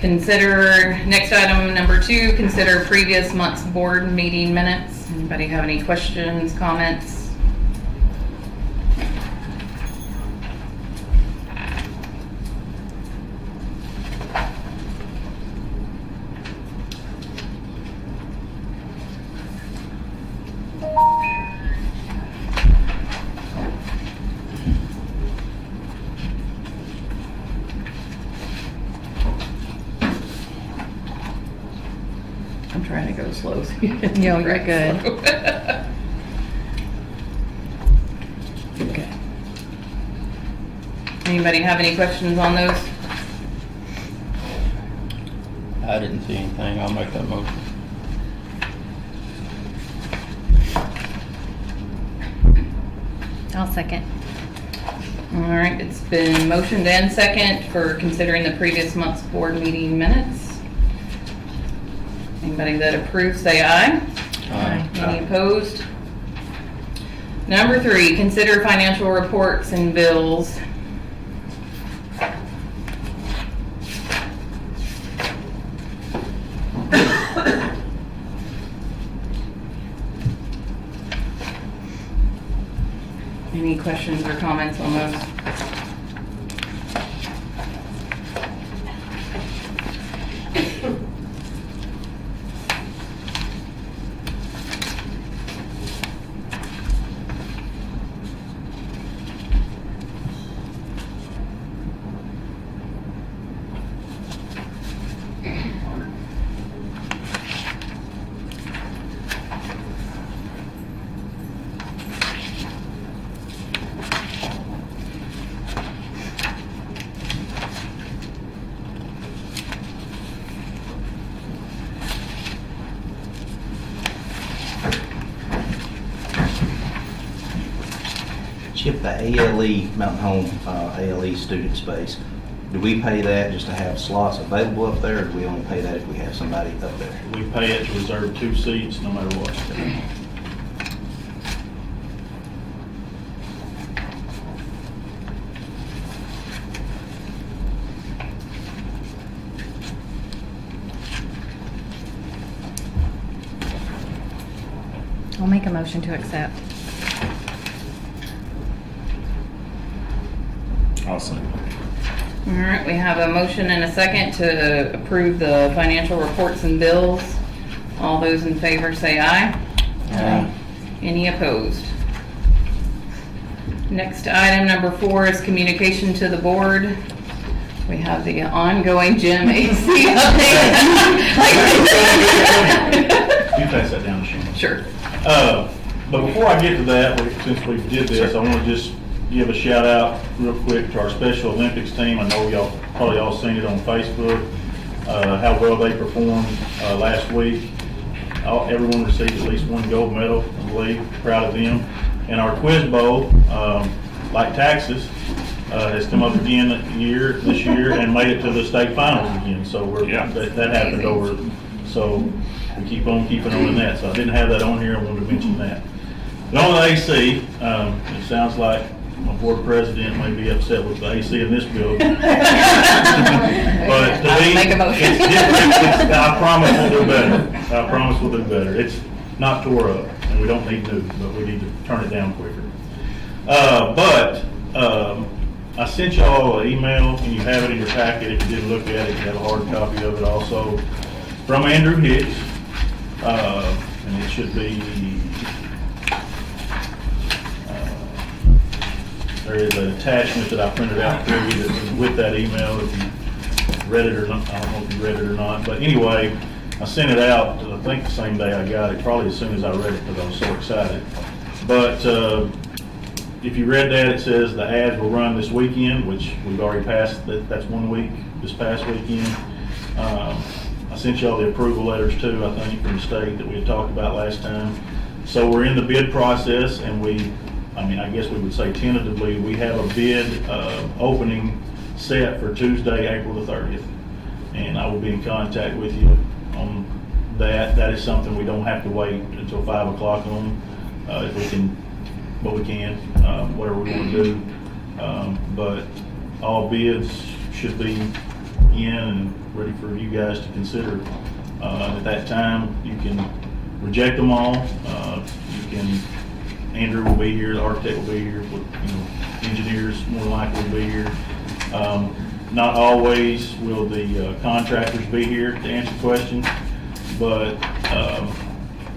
Consider, next item number 2, consider previous month's board meeting minutes. Anybody have any questions, comments? I'm trying to go slow so you can. No, you're good. Okay. Anybody have any questions on those? I didn't see anything. I'll make that motion. I'll second. All right, it's been motioned and second for considering the previous month's board meeting minutes. Anybody that approves, say aye. Aye. Any opposed? Number 3, consider financial reports and bills. Any questions or comments on those? Chip, the ALE, Mountain Home ALE student space, do we pay that just to have slots available up there, or do we only pay that if we have somebody up there? We pay it to reserve 2 seats no matter what. I'll make a motion to accept. Awesome. All right, we have a motion and a second to approve the financial reports and bills. All those in favor say aye. Aye. Any opposed? Next item, number 4, is communication to the board. We have the ongoing gym AC update. You pass that down to Shannon. Sure. But before I get to that, since we did this, I want to just give a shout out real quick to our Special Olympics team. I know y'all probably all seen it on Facebook, how well they performed last week. Everyone received at least 1 gold medal, I believe. Proud of them. And our quiz bowl, like Texas, has come up again this year and made it to the state finals again. So that happened over. So we keep on keeping on in that. So I didn't have that on here. I wanted to mention that. But on the AC, it sounds like my board president may be upset with the AC in this building. But to me, make a motion. it's different. I promise we'll do better. I promise we'll do better. It's not tore up, and we don't need new, but we need to turn it down quicker. I sent y'all an email, and you have it in your packet. If you didn't look at it, you have a hard copy of it also, from Andrew Hicks, and it should be, there is an attachment that I printed out for you that's with that email, if you read it or not. I don't know if you read it or not, but anyway, I sent it out, I think the same day I got it, probably as soon as I read it, because I was so excited. But if you read that, it says the ads will run this weekend, which we've already passed, that's 1 week, this past weekend. I sent y'all the approval letters too, I think, from the state that we had talked about last time. So we're in the bid process, and I guess we would say tentatively, we have a bid opening set for Tuesday, April the 30th. And I will be in contact with you on that. That is something we don't have to wait until 5 o'clock on, if we can, but we can, whatever we want to do. But all bids should be in and ready for you guys to consider. At that time, you can reject them all. Andrew will be here, the architect will be here, engineers more likely will be here. Not always will the contractors be here to answer questions, but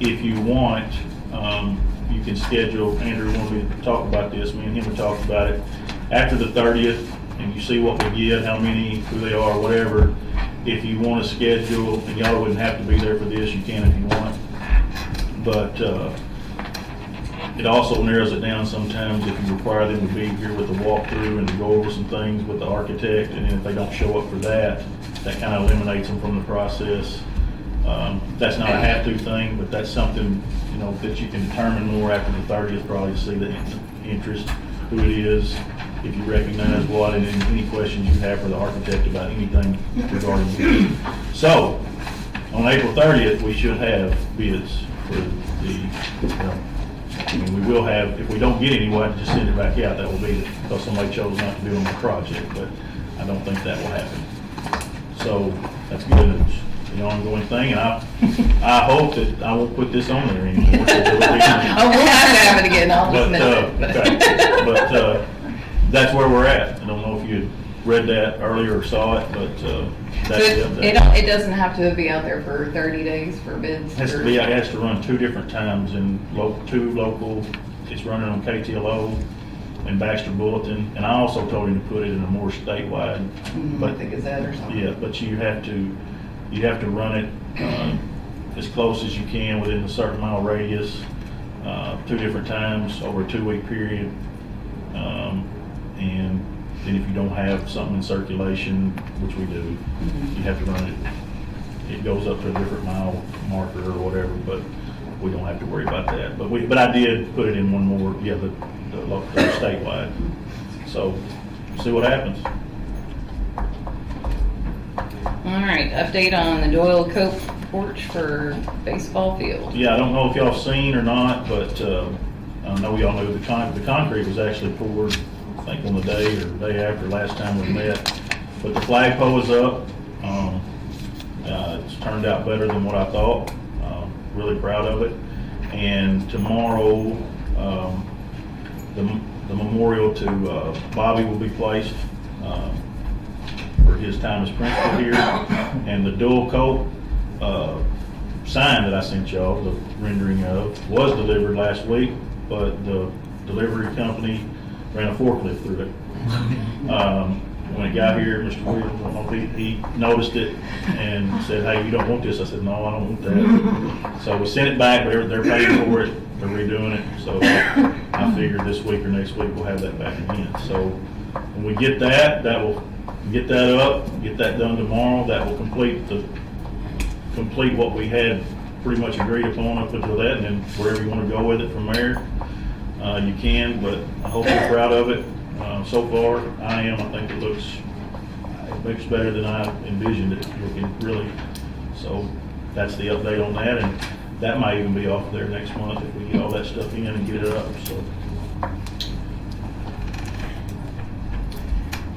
if you want, you can schedule, Andrew wanted me to talk about this, me and him have talked about it, after the 30th, and you see what we get, how many, who they are, whatever. If you want to schedule, and y'all wouldn't have to be there for this, you can if you want. But it also narrows it down sometimes if you require them to be here with the walkthrough and to go over some things with the architect, and if they don't show up for that, that kind of eliminates them from the process. That's not a have-to thing, but that's something, that you can determine more after the 30th, probably to see the interest, who it is, if you recognize what, and any questions you have for the architect about anything regarding bids. So, on April 30th, we should have bids for the, we will have, if we don't get any, we'll have to just send it back out. That will be because somebody chose not to do it on the project, but I don't think that will happen. So, that's good news. Ongoing thing, and I hope that I won't put this on there anymore. Oh, we'll have to have it again, I'll just miss it. Okay. But that's where we're at. I don't know if you had read that earlier or saw it, but that's the update. It doesn't have to be out there for 30 days for bids? It has to run 2 different times in two local, it's running on KTLO and Baxter Bulletin, and I also told him to put it in a more statewide. Like the Gazette or something? Yeah, but you have to run it as close as you can within a certain mile radius, 2 different times over a 2-week period. And then if you don't have something in circulation, which we do, you have to run it. It goes up to a different mile marker or whatever, but we don't have to worry about that. But I did put it in one more, the local, statewide. So see what happens. All right, update on the Doyle Cope porch for baseball field. Yeah, I don't know if y'all seen or not, but I know y'all know the concrete was actually poured, I think on the day or day after last time we met. But the flagpole is up. It's turned out better than what I thought. Really proud of it. And tomorrow, the memorial to Bobby will be placed for his time as principal here. And the dual coat sign that I sent y'all, the rendering of, was delivered last week, but the delivery company ran a forklift through it. When it got here, Mr. Williams, I don't know if he noticed it and said, "Hey, you don't want this?" I said, "No, I don't want that." So we sent it back, but they're paying for it, they're redoing it. So I figured this week or next week we'll have that back again. So when we get that will get that up, get that done tomorrow. That will complete what we had pretty much agreed upon up until that, and then wherever you want to go with it from there, you can. But I hope you're proud of it. So far, I am. I think it looks better than I envisioned it looking, really. So that's the update on that, and that might even be off there next month if we get all that stuff in and get it up. So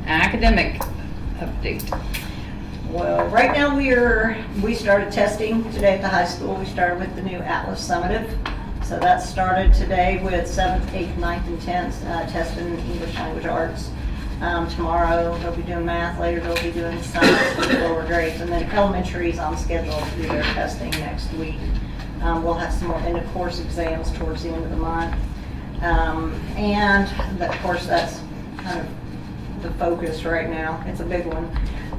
Academic update. Well, right now we started testing today at the high school. We started with the new Atlas Summative. So that started today with 7th, 8th, 9th, and 10th testing English language arts. Tomorrow they'll be doing math, later they'll be doing science for the lower grades, and then elementary is on schedule to do their testing next week. We'll have some more end of course exams towards the end of the month. And of course that's kind of the focus right now. It's a big one.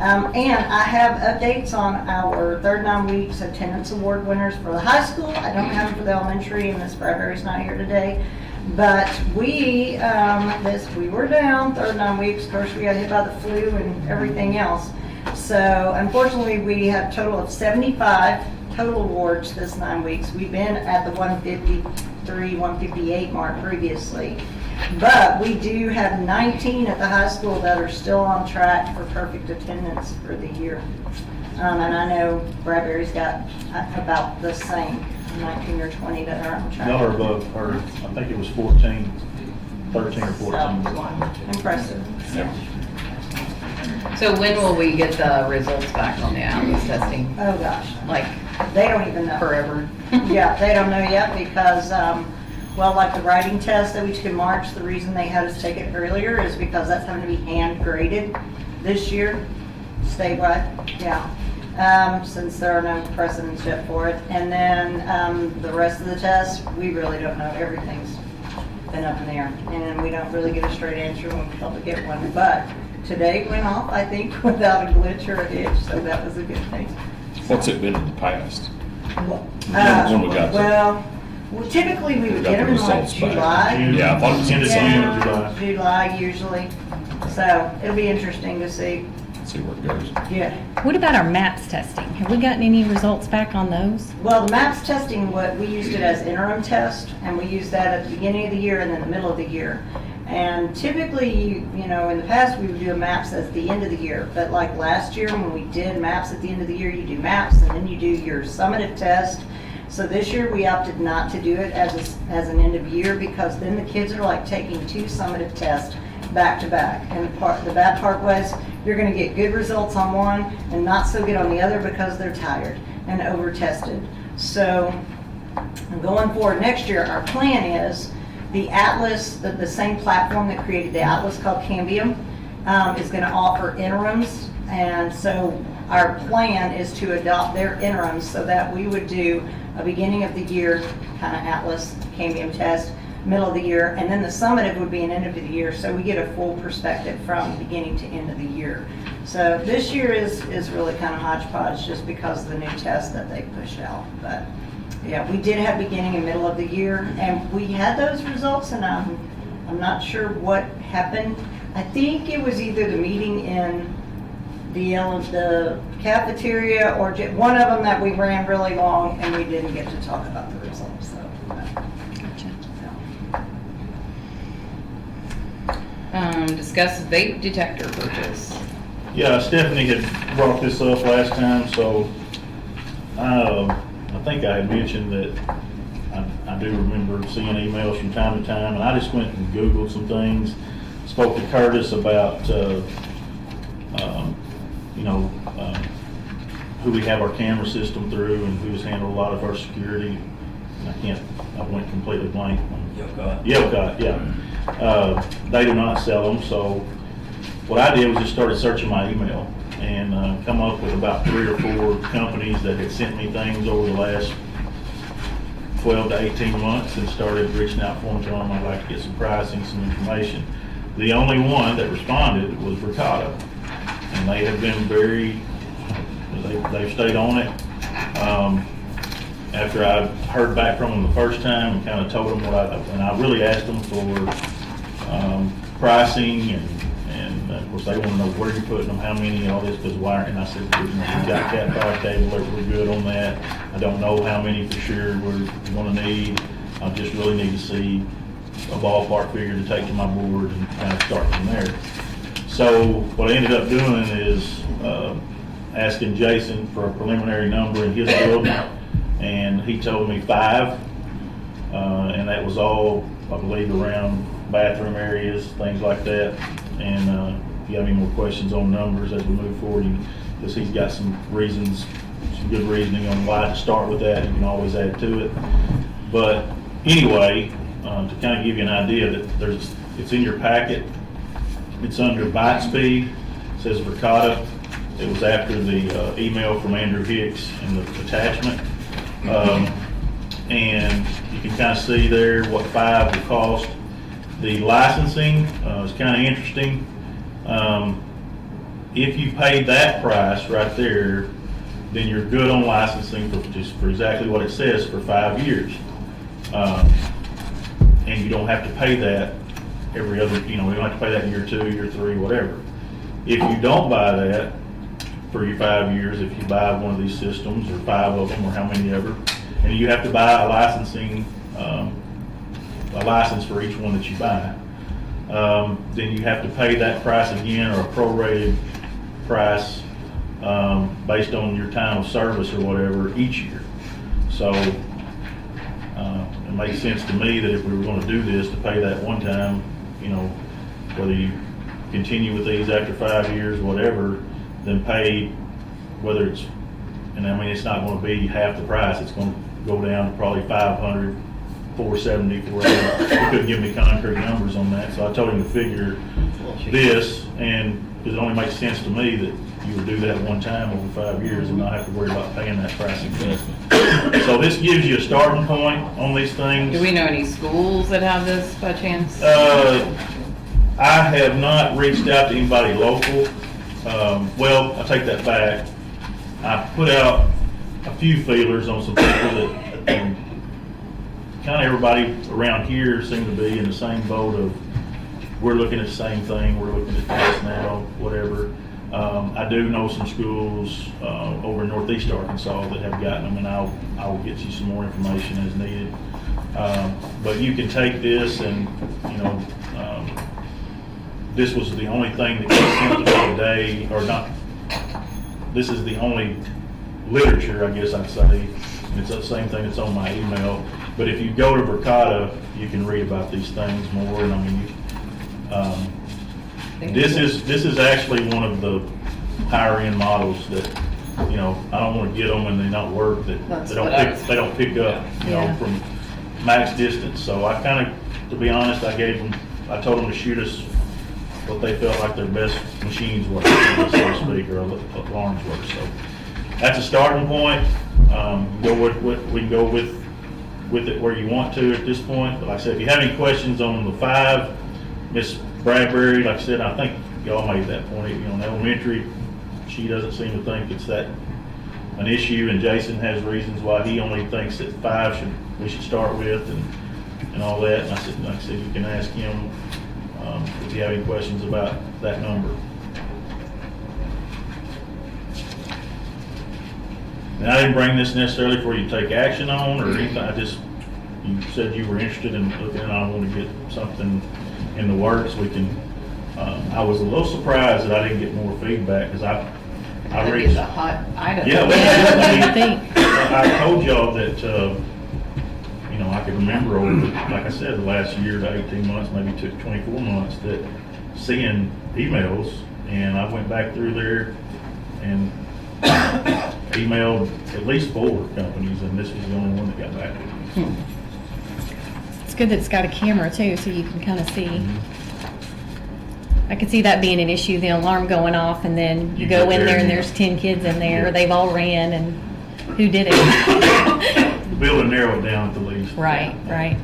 And I have updates on our third 9 weeks attendance award winners for the high school. I don't have them for the elementary, and Miss Bradbury's not here today. But we were down third 9 weeks. Of course, we got hit by the flu and everything else. So unfortunately, we have a total of 75 total awards this 9 weeks. We've been at the 153, 158 mark previously. But we do have 19 at the high school that are still on track for perfect attendance for the year. And I know Bradbury's got about the same, 19 or 20 that are on track. y'all are above her. I think it was 13 or 14. So, impressive. Yeah. So when will we get the results back on the Atlas testing? Oh, gosh, Like they don't even know. forever? Yeah, they don't know yet because, well, like the writing test that we took in March, the reason they had us take it earlier is because that's having to be hand graded this year, statewide, yeah. Since there are no precedents yet for it. And then, the rest of the tests, we really don't know. Everything's been up in the air. And we don't really get a straight answer when we hope to get one. But today went off, I think, without a glitch or a hitch, so that was a good thing. What's it been in the past? When we got well, typically we would got get them the in like results back. July. Yeah, I thought it was End of June or July. July usually. So it'll be interesting to see. See where it goes. Yeah. What about our MAPS testing? Have we gotten any results back on those? Well, the MAPS testing, what we used it as interim test, and we used that at the beginning of the year and then the middle of the year. And typically, you know, in the past, we would do a MAPS at the end of the year. But like last year, when we did MAPS at the end of the year, you do MAPS and then you do your summative test. So this year, we opted not to do it as an end of year because then the kids are like taking 2 summative tests back to back. And the bad part was you're going to get good results on one and not so good on the other because they're tired and over tested. So going forward next year, our plan is the Atlas, the same platform that created the Atlas called Cambium, is going to offer interims. And so our plan is to adopt their interims so that we would do a beginning of the year kind of Atlas Cambium test, middle of the year, and then the summative would be an end of the year, so we get a full perspective from beginning to end of the year. So this year is really kind of hodgepodge just because of the new test that they pushed out. But yeah, we did have beginning and middle of the year, and we had those results, and I'm not sure what happened. I think it was either the meeting in the cafeteria or one of them that we ran really long and we didn't get to talk about the results. So. Discuss vape detector purchase. Yeah, Stephanie had brought this up last time, so I think I had mentioned that I do remember seeing emails from time to time, and I just went and Googled some things, spoke to Curtis about, who we have our camera system through and who's handled a lot of our security. I went completely blank. Yelcott, yeah. They do not sell them, so what I did was just started searching my email and come up with about 3 or 4 companies that had sent me things over the last 12 to 18 months and started reaching out for them, telling them I'd like to get some pricing, some information. The only one that responded was Ricotta, and they have been they've stayed on it. After I heard back from them the first time and kind of told them and I really asked them for pricing and of course they want to know where you're putting them, how many, all this, because wire. And I said, we've got Cat 5 cable, we're good on that. I don't know how many for sure we're going to need. I just really need to see a ballpark figure to take to my board and kind of start from there. So what I ended up doing is asking Jason for a preliminary number in his building, and he told me 5, and that was all, I believe, around bathroom areas, things like that. And if you have any more questions on numbers as we move forward, because he's got some reasons, some good reasoning on why to start with that, you can always add to it. But anyway, to kind of give you an idea, that it's in your packet. It's under bite speed. It says Ricotta. It was after the email from Andrew Hicks and the attachment. And you can kind of see there what 5 will cost. The licensing is kind of interesting. If you paid that price right there, then you're good on licensing for exactly what it says for 5 years. And you don't have to pay that every other, you don't have to pay that in year 2, year 3, whatever. If you don't buy that for your 5 years, if you buy one of these systems, or 5 of them, or how many ever, and you have to buy a license for each one that you buy, then you have to pay that price again, or a prorated price based on your time of service or whatever each year. So it makes sense to me that if we were going to do this, to pay that one time, whether you continue with these after 5 years, whatever, then pay, whether it's, and I mean, it's not gonna be half the price, it's gonna go down to probably 500, 470, 480. He couldn't give me concrete numbers on that, so I told him to figure this, and it only makes sense to me that you would do that one time over 5 years and not have to worry about paying that price again. So this gives you a starting point on these things. Do we know any schools that have this by chance? I have not reached out to anybody local. Well, I take that back. I put out a few feelers on some people that, kind of everybody around here seem to be in the same boat of, we're looking at the same thing, we're looking at this now, whatever. I do know some schools over in northeast Arkansas that have gotten them, and I will get you some more information as needed. But you can take this and, this was the only thing that got sent to me today, or not, this is the only literature, I guess I'd say. It's the same thing that's on my email. But if you go to Verkada, you can read about these things more, and I mean, this is actually one of the higher end models that, I don't want to get them and they don't work, that they don't pick up, from max distance. So I kind of, to be honest, I told them to shoot us what they felt like their best machines were, so to speak, or alarms were. So that's a starting point. We can go with it where you want to at this point. But like I said, if you have any questions on the 5, Miss Bradbury, like I said, I think y'all made that point. In elementary, she doesn't seem to think it's that an issue, and Jason has reasons why he only thinks that 5 we should start with, and all that. And I said, like I said, you can ask him if you have any questions about that number. And I didn't bring this necessarily for you to take action on or anything. You said you were interested in looking, and I want to get something in the works. We can. I was a little surprised that I didn't get more feedback, because I That'd be reached. the hot item. Yeah, What do you think? I told y'all that I could remember over, like I said, the last year to 18 months, maybe took 24 months, that seeing emails, and I went back through there and emailed at least 4 companies, and this was the only one that got back to me. It's good that it's got a camera too, so you can kind of see. I could see that being an issue, the alarm going off, and then you go in there and there's 10 kids in there, Yeah. they've all ran, and who did it? Be able to narrow it down at the least. Right, right.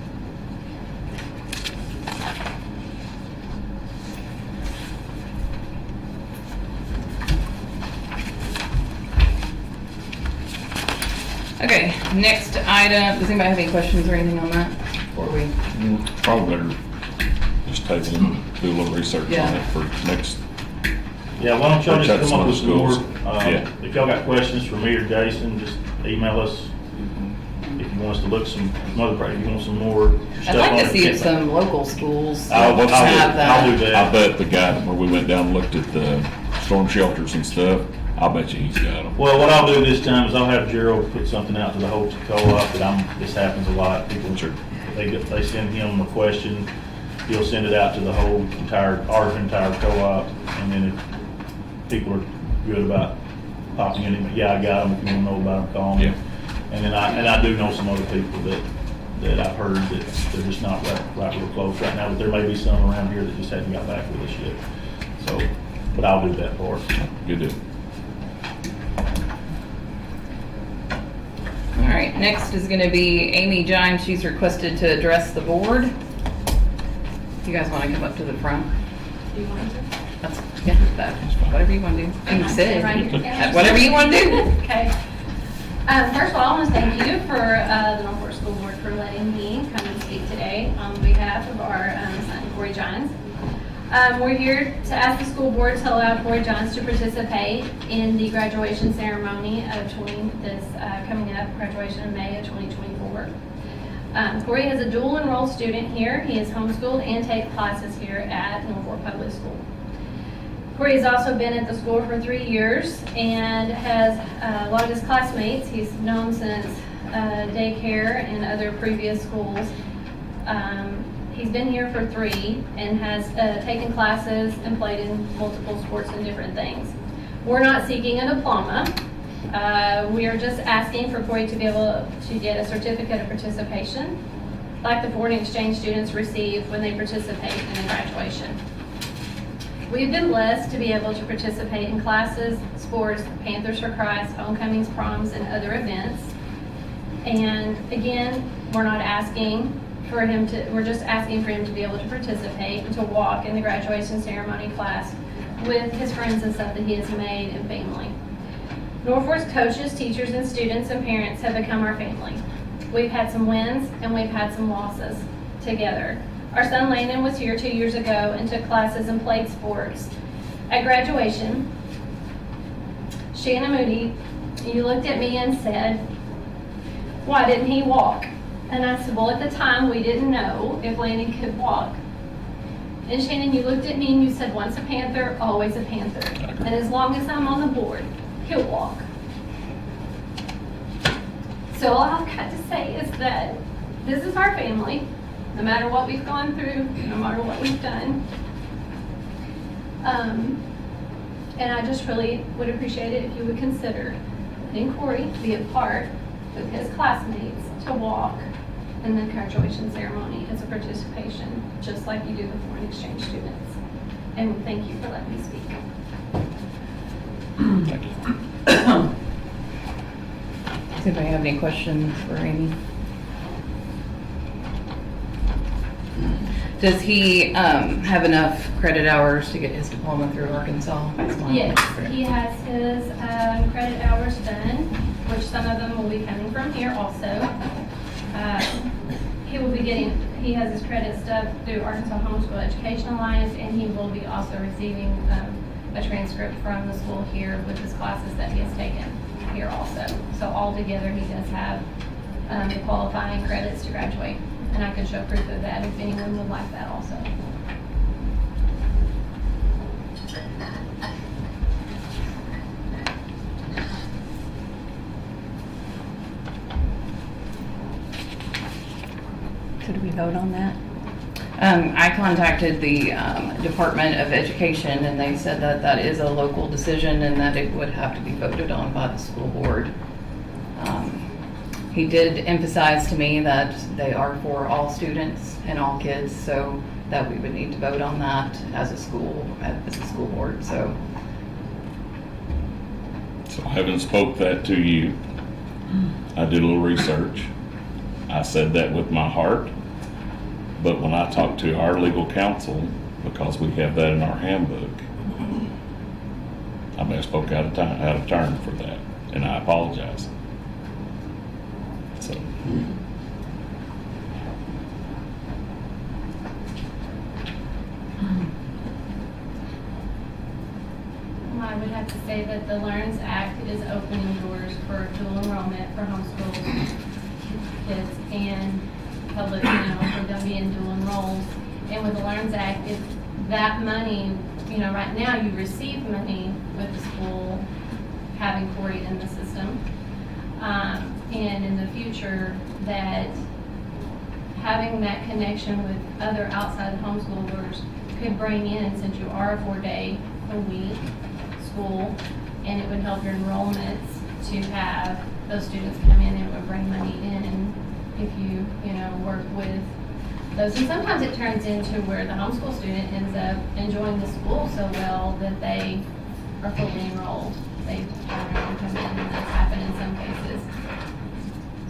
Okay, next item, does anybody have any questions or anything on that? Before we, Probably better just table it and do a little research on Yeah. it for next. Yeah, why don't y'all Check just come up with some some more, of the schools. Yeah. if y'all got questions for me or Jason, just email us. If you want us to look some other, if you want some more stuff I'd like on to it. see if some local schools I'll have do that. that. I bet the guy where we went down and looked at the storm shelters and stuff, I bet you he's got them. Well, what I'll do this time is I'll have Gerald put something out to the whole co-op that this happens a lot. People, they send him a question, he'll send it out to the whole entire co-op, and then if people are good about popping in, yeah, I got them, if you want to know about them, call me. Yeah. And then I do know some other people that I've heard that they're just not right real close right now, but there may be some around here that just haven't got back with us yet. So, but I'll do that part. Good deal. All right, next is gonna be Amy Jimes. She's requested to address the board. You guys wanna come up to the front? Do you want to? That's, yeah, whatever you wanna do. You can sit. Right here. Whatever you wanna do. Okay. First of all, I want to thank you for the Norfolk School Board for letting me come and speak today on behalf of our son, Corey Johns. We're here to ask the school board to allow Corey Johns to participate in the graduation ceremony of coming up, graduation in May of 2024. Corey is a dual enrolled student here. He is homeschooled and takes classes here at Norfolk Public School. Corey has also been at the school for 3 years and has a lot of his classmates he's known since daycare and other previous schools. He's been here for 3 and has taken classes and played in multiple sports and different things. We're not seeking a diploma. We are just asking for Corey to be able to get a certificate of participation, like the foreign exchange students receive when they participate in a graduation. We've been blessed to be able to participate in classes, sports, Panthers for Christ, homecomings, proms, and other events. And again, we're not asking for him to, we're just asking for him to be able to participate and to walk in the graduation ceremony class with his friends and stuff that he has made and family. Norfolk's coaches, teachers, and students and parents have become our family. We've had some wins and we've had some losses together. Our son Landon was here 2 years ago and took classes and played sports. At graduation, Shannon Moody, you looked at me and said, "Why didn't he walk?" And I said, well, at the time, we didn't know if Landon could walk. And Shannon, you looked at me and you said, once a Panther, always a Panther. And as long as I'm on the board, he'll walk. So all I've got to say is that this is our family, no matter what we've gone through, no matter what we've done. And I just really would appreciate it if you would consider letting Corey be a part with his classmates to walk in the graduation ceremony as a participation, just like you do the foreign exchange students. And thank you for letting me speak. Thank you. Does anybody have any questions for Amy? Does he have enough credit hours to get his diploma through Arkansas? Yes, he has his credit hours done, which some of them will be coming from here also. He will be getting, he has his credit stuff through Arkansas Homeschool Education Alliance, and he will be also receiving a transcript from the school here with his classes that he has taken here also. So altogether, he does have the qualifying credits to graduate, and I can show proof of that if anyone would like that also. So do we vote on that? I contacted the Department of Education, and they said that that is a local decision and that it would have to be voted on by the school board. He did emphasize to me that they are for all students and all kids, so that we would need to vote on that as a school board. So Having spoke that to you, I did a little research. I said that with my heart, but when I talked to our legal counsel, because we have that in our handbook, I may have spoke out of turn for that, and I apologize. So. I would have to say that the LEARNS Act is opening doors for dual enrollment for homeschool kids and public, for them being dual enrolled. And with the LEARNS Act, it's that money, right now you receive money with the school having Corey in the system. And in the future, that having that connection with other outside homeschoolers could bring in, since you are a 4-day-a-week school, and it would help your enrollments to have those students come in, and it would bring money in if you, work with those. And sometimes it turns into where the homeschool student ends up enjoying the school so well that they are fully enrolled. They turn around and come in, and that's happened in some cases.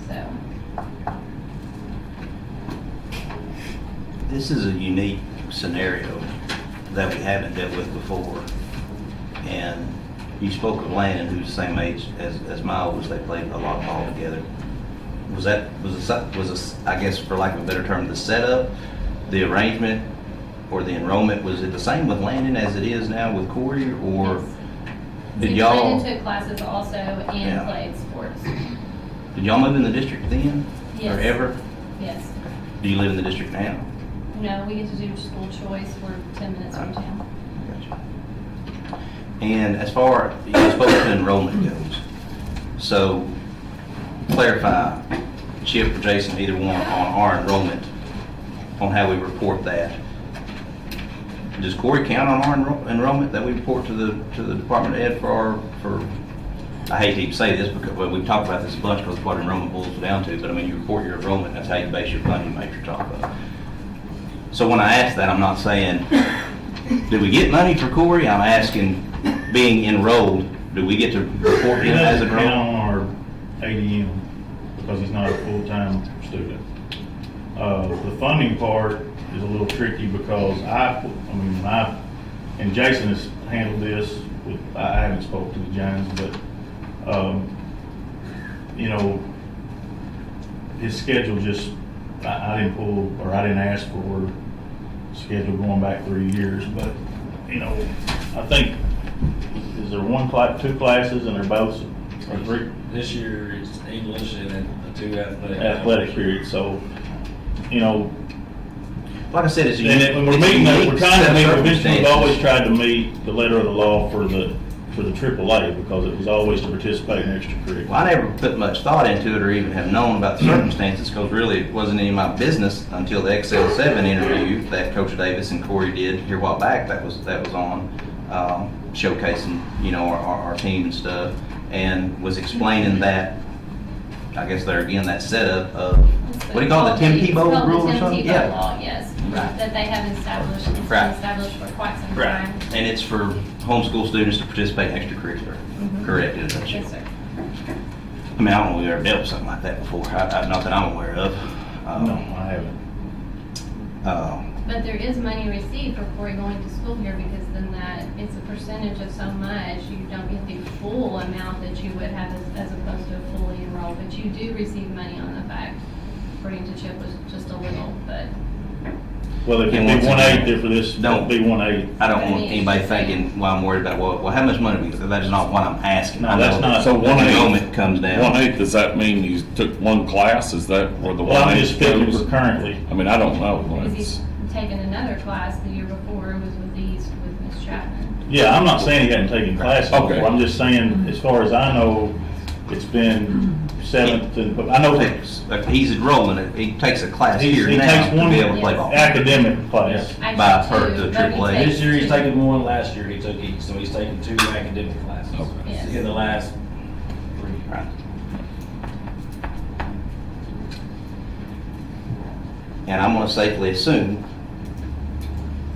So. This is a unique scenario that we haven't dealt with before. And you spoke of Landon, who's the same age as my oldest. They played a lot of ball together. Was this, I guess, for lack of a better term, the setup, the arrangement, or the enrollment, was it the same with Landon as it is now with Corey, or did y'all? Landon took classes also and played sports. Did y'all move in the district then? Yes. Or ever? Yes. Do you live in the district now? No, we get to do school choice. We're 10 minutes from town. Gotcha. And as far as you spoke to enrollment goes, so clarify, Chip or Jason, either one, on our enrollment. on how we report that. Does Corey count on our enrollment that we report to the Department of Ed I hate to even say this because well, we've talked about this a bunch because what enrollment boils down to, but I mean, you report your enrollment, that's how you base your funding matrix off of. So when I ask that, I'm not saying, do we get money for Corey? I'm asking, being enrolled, do we get to report He him as doesn't count enrolled? on our ADM because he's not a full-time student. The funding part is a little tricky because and Jason has handled this with, I haven't spoke to the Giants, but, you know, his schedule just, I didn't pull, or I didn't ask for a schedule going back 3 years, but, you know, I think, is there two classes and they're both, or three? This year it's English and then the two Athletic period, so, you know, Like I said, it's a and when we're it's a meeting, unique we're trying set to of meet, we've circumstances. always tried to meet the letter of the law for the AAA because it was always to participate in extracurricular. Well, I never put much thought into it or even have known about the circumstances because really it wasn't any of my business until the XL7 interview that Coach Davis and Corey did here a while back that was on, showcasing, you know, our team and stuff, and was explaining that, I guess there again, that setup of, what do you call it, the Tim Tebow rule or something? It's called the Tim Tebow law, yes, Right. that they have established, it's been Right. established for quite some Right, time. and it's for homeschool students to participate in extracurricular, correct? Isn't it? Yes, sir. I mean, I don't know if we've ever dealt with something like that before, not that I'm aware of. No, I haven't. But there is money received for Corey going to school here because then that, it's a percentage of so much, you don't get the full amount that you would have as opposed to fully enrolled, but you do receive money on the fact, according to Chip, was just a little, but. Well, if it And be once 1/8 again, there for this, don't be 1/8. I don't want anybody thinking, well, I'm worried about, well, how much money? Because that is not what I'm asking. No, I know that's not- that So the 1/8 enrollment comes down. 1/8, does that mean you took one class? Is that where the Well, I'm 1/8 just speaking goes? for currently. I mean, I don't know. Because It's- he's taken another class the year before, it was with Miss Chapman. Yeah, I'm not saying he hadn't taken classes Okay. before. I'm just saying, as far as I know, it's been 7th and, I know He's enrolling, he takes a class he here now takes to one be able to play ball. academic class. Actually, By per two, the but he AAA. takes This year he's two. taken one, last year he took each, so he's taken 2 academic classes. Okay. Yes. In the last 3. Right. And I'm gonna safely assume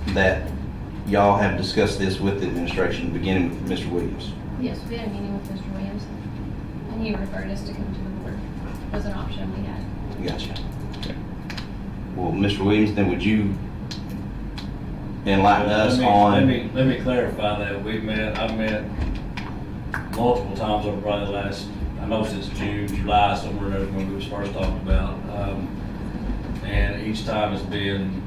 that y'all have discussed this with the administration, beginning with Mr. Williams. Yes, we had a meeting with Mr. Williams, and he referred us to come to the board, was an option we had. Gotcha. Well, Mr. Williams, then would you enlighten us on? Let me clarify that. I've met multiple times over probably the last, I know since June, July, somewhere there when we was first talking about. And each time it's been,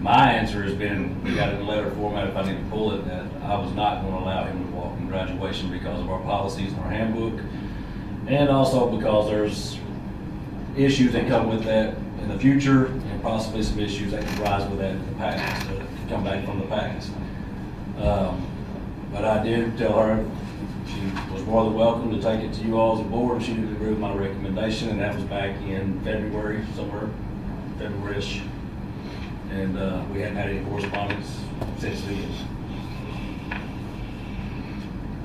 my answer has been, we got it in letter format if I need to pull it, that I was not going to allow him to walk in graduation because of our policies and our handbook. And also because there's issues that come with that in the future and possibly some issues that can rise with that in the past, that can come back from the past. But I did tell her she was more than welcome to take it to you all as a board, and she did agree with my recommendation, and that was back in February, somewhere, February-ish. And we hadn't had any correspondence since then.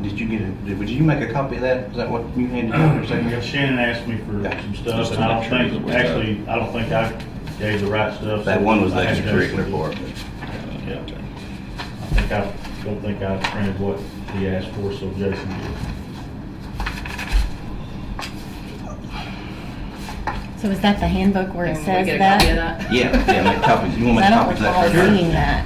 Would you make a copy of that? Is that what you handed out or something? Shannon asked me for some stuff, Just to and I don't make sure that think, we actually, I don't think I gave the right stuff. That one was the I had to- extracurricular part. Yeah. I don't think I printed what he asked for, so Jason did. So is that the handbook where it Can we says get a copy of that? that? Yeah, make copies. You want to I make don't copies of that? recall first? seeing that.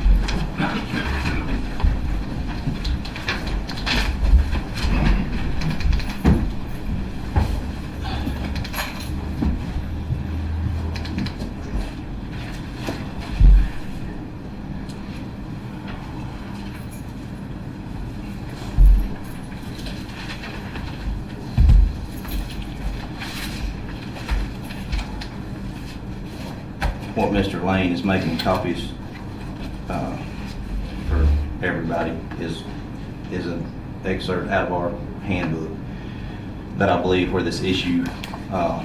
What Mr. Lane is making copies for everybody is an excerpt out of our handbook that I believe where this issue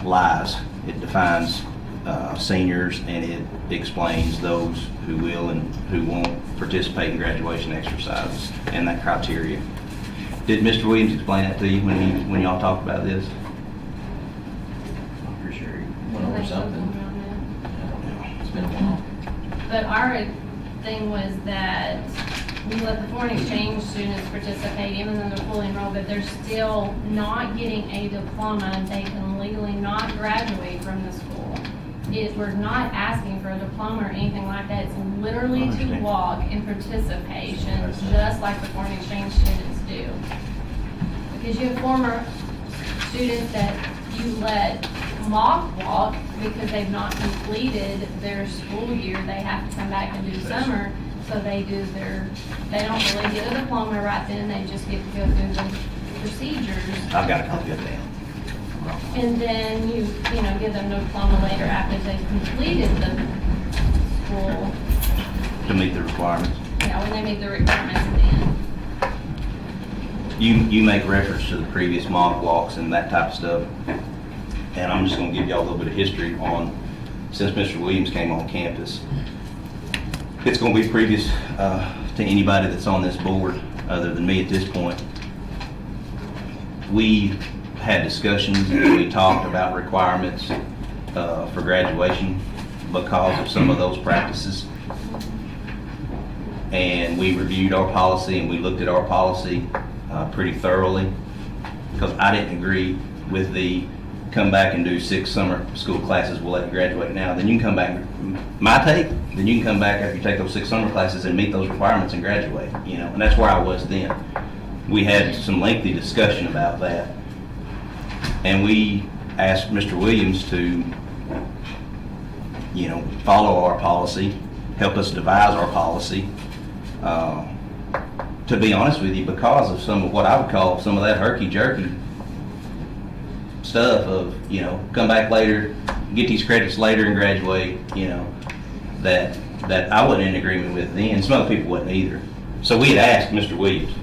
lies. It defines seniors, and it explains those who will and who won't participate in graduation exercises and that criteria. Did Mr. Williams explain that to you when y'all talked about this? I'm pretty sure he went over something. It's been a while. But our thing was that we let the foreign exchange students participate, even though they're fully enrolled, but they're still not getting a diploma. They can legally not graduate from the school. We're not asking for a diploma or anything like that. It's literally to walk in participation, just like the foreign exchange students do. Because you have former students that you let mock walk because they've not completed their school year. They have to come back and do summer, so they don't really get a diploma right then. They just get to go through the procedures. I've got a copy of that. And then you give them a diploma later after they've completed the school. To meet the requirements. Yeah, when they meet the requirements then. You make reference to the previous mock walks and that type of stuff. And I'm just gonna give y'all a little bit of history on, since Mr. Williams came on campus. It's gonna be previous to anybody that's on this board other than me at this point. We had discussions and we talked about requirements for graduation because of some of those practices. And we reviewed our policy and we looked at our policy pretty thoroughly, because I didn't agree with the come back and do 6 summer school classes, we'll let you graduate now, then you can come back, my take, then you can come back after you take those 6 summer classes and meet those requirements and graduate, and that's where I was then. We had some lengthy discussion about that, and we asked Mr. Williams to, follow our policy, help us devise our policy. To be honest with you, because of some of what I would call some of that herky-jerky stuff of, come back later, get these credits later and graduate, that I wasn't in agreement with then. Some other people wasn't either. So we had asked Mr. Williams,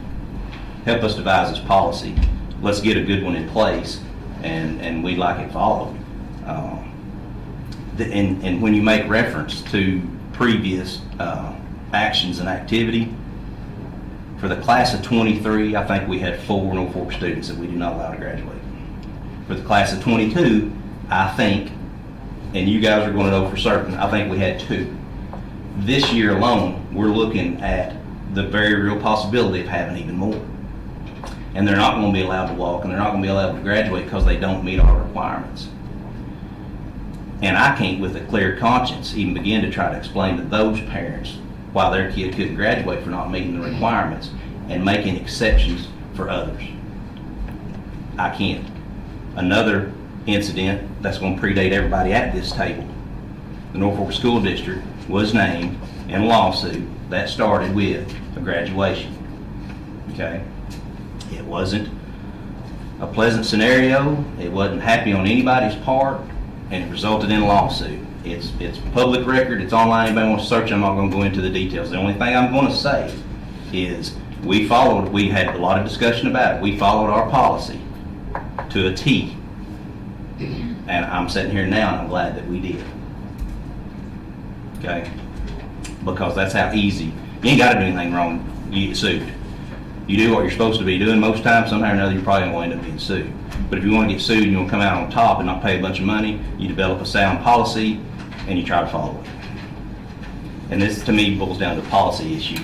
help us devise this policy. Let's get a good one in place, and we'd like it followed. And when you make reference to previous actions and activity, for the class of 23, I think we had 4 Norfolk students that we did not allow to graduate. For the class of 22, I think, and you guys are going to know for certain, I think we had 2. This year alone, we're looking at the very real possibility of having even more. And they're not going to be allowed to walk, and they're not going to be allowed to graduate because they don't meet our requirements. And I can't, with a clear conscience, even begin to try to explain to those parents why their kid couldn't graduate for not meeting the requirements and making exceptions for others. I can't. Another incident that's going to predate everybody at this table. The Norfolk School District was named in a lawsuit that started with a graduation. Okay? It wasn't a pleasant scenario. It wasn't happy on anybody's part, and it resulted in a lawsuit. It's public record. It's online. Anybody wants to search it, I'm not going to go into the details. The only thing I'm going to say is we had a lot of discussion about it. We followed our policy to a T. And I'm sitting here now and I'm glad that we did. Okay? Because that's how easy. You ain't got to do anything wrong. You get sued. You do what you're supposed to be doing most times, somehow or another you're probably going to end up being sued. But if you want to get sued and you want to come out on top and not pay a bunch of money, you develop a sound policy and you try to follow it. And this, to me, boils down to a policy issue.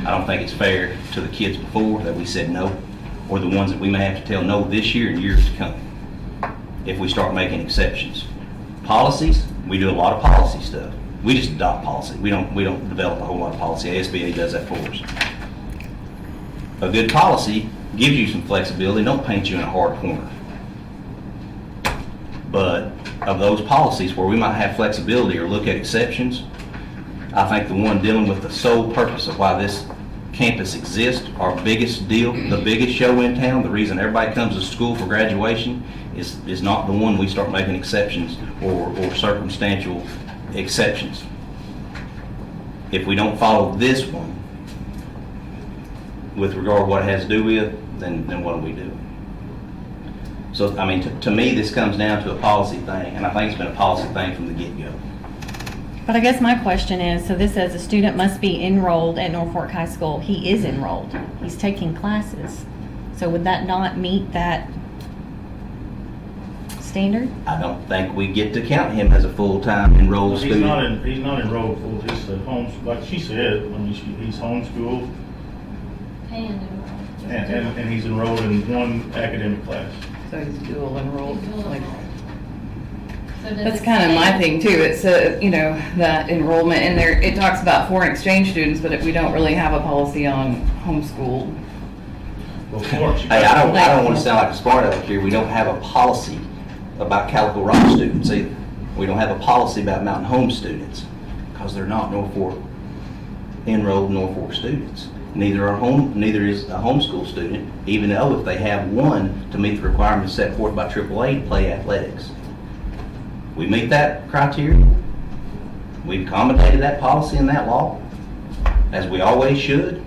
I don't think it's fair to the kids before that we said no, or the ones that we may have to tell no this year and years to come if we start making exceptions. Policies, we do a lot of policy stuff. We just adopt policy. We don't develop a whole lot of policy. ASBA does that for us. A good policy gives you some flexibility, don't paint you in a hard corner. But of those policies where we might have flexibility or look at exceptions, I think the one dealing with the sole purpose of why this campus exists, our biggest deal, the biggest show in town, the reason everybody comes to school for graduation is not the one we start making exceptions or circumstantial exceptions. If we don't follow this one, with regard to what it has to do with, then what do we do? So, I mean, to me, this comes down to a policy thing, and I think it's been a policy thing from the get-go. But I guess my question is, so this says a student must be enrolled at Norfolk High School. He is enrolled. He's taking classes. So would that not meet that standard? I don't think we get to count him as a full-time enrolled He's not student. he's not enrolled full, he's the like she said, I mean, he's homeschooled, And and he's enrolled in one academic class. So he's dual enrolled, like. So does That's it kind of my say- thing too. It's that enrollment in there, it talks about foreign exchange students, but we don't really have a policy on homeschool. Well, of course, you Hey, I got- don't want to sound like a smart aleck here. We don't have a policy about Calico Rock students either. We don't have a policy about Mountain Home students, because they're not Norfolk enrolled Norfolk students. Neither is a homeschool student, even though if they have one to meet the requirements set forth by AAA to play athletics. We meet that criteria. We've accommodated that policy in that law, as we always should.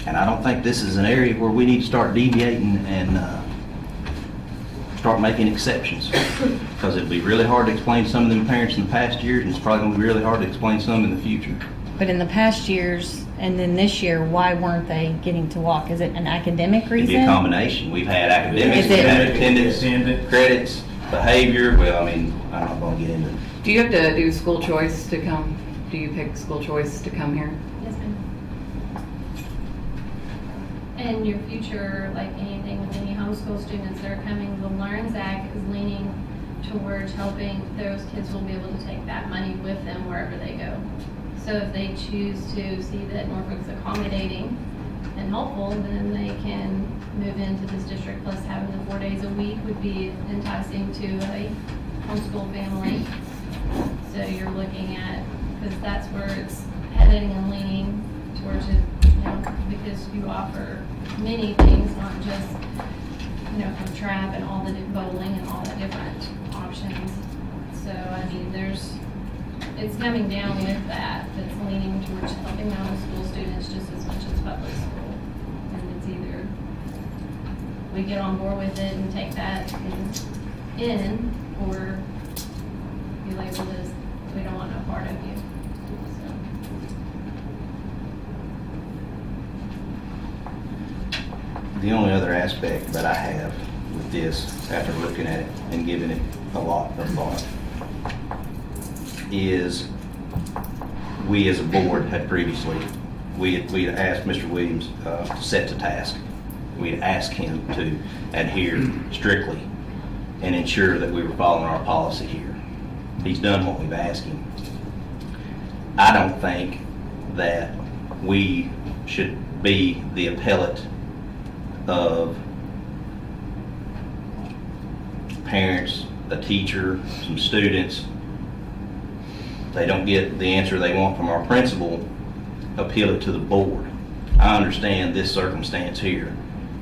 And I don't think this is an area where we need to start deviating and start making exceptions. Because it'd be really hard to explain to some of them parents in the past years, and it's probably going to be really hard to explain some in the future. But in the past years and then this year, why weren't they getting to walk? Is it an academic It'd be a reason? combination. We've had academics, Is we've it- had attendance, credits, behavior. Well, I mean, I'm not going to get into it. Do you have to do school choice to come? Do you pick school choice to come here? Yes, ma'am. In your future, like anything with any homeschool students that are coming, the LEARNS Act is leaning towards helping those kids will be able to take that money with them wherever they go. So if they choose to see that Norfolk's accommodating and helpful, then they can move into this district, plus having the 4 days a week would be enticing to a homeschool family. So you're looking at, because that's where it's heading and leaning towards it, because you offer many things, not just, from trap and all the bowling and all the different options. So, I mean, it's coming down with that, that's leaning towards helping mountain school students just as much as public school. And it's either we get on board with it and take that in, or be labeled as, we don't want no part of you. So. The only other aspect that I have with this, after looking at it and giving it a lot of thought, is we as a board had previously, we had asked Mr. Williams to set to task. We had asked him to adhere strictly and ensure that we were following our policy here. He's done what we've asked him. I don't think that we should be the appellate of parents, a teacher, some students. They don't get the answer they want from our principal, appeal it to the board. I understand this circumstance here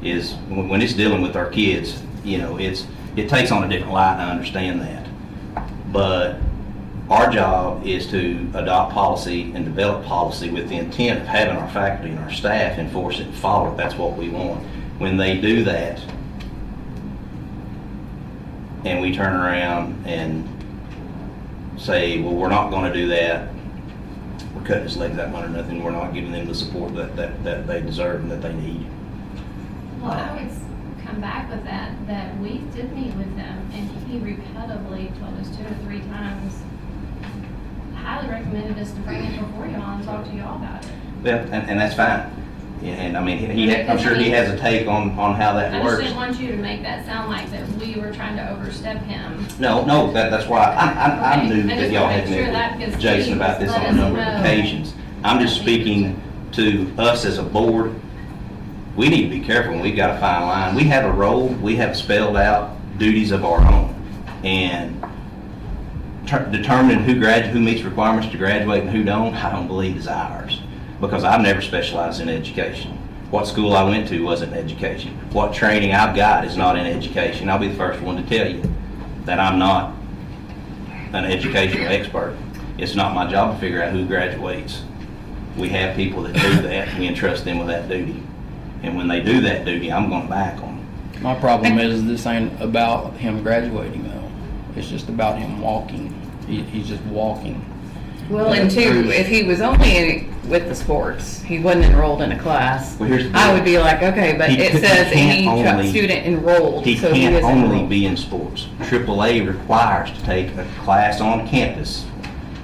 is, when it's dealing with our kids, it takes on a different light, and I understand that. But our job is to adopt policy and develop policy with the intent of having our faculty and our staff enforce it and follow it. That's what we want. When they do that, and we turn around and say, well, we're not going to do that, we're cutting his legs out from under nothing, we're not giving them the support that they deserve and that they need. Well, I would come back with that we did meet with him, and he repeatedly told us 2 or 3 times, highly recommended us to bring it before y'all and talk to y'all about it. Well, and that's fine. Yeah, and I mean, I'm sure he has a take on how that I just works. didn't want you to make that sound like that we were trying to overstep him. No, that's why I Okay. knew I that just y'all wanna had make sure met that, with because Jason he about this let on a us number of know occasions. I'm just that speaking to us as a board. We need to be careful, and we've got a fine line. We have a role, we have spelled out duties of our own, and determining who meets requirements to graduate and who don't, I don't believe is ours, because I've never specialized in education. What school I went to wasn't education. What training I've got is not in education. I'll be the first one to tell you that I'm not an educational expert. It's not my job to figure out who graduates. We have people that do that, we entrust them with that duty. And when they do that duty, I'm going back on them. My problem is this ain't about him graduating though. It's just about him walking. He's just walking. Well, and two, if he was only with the sports, he wasn't enrolled in a class, Well, here's the I deal. would be like, okay, but He it could- says he any can't only- student enrolled, He so he can't is only enrolled. be in sports. AAA requires to take a class on campus.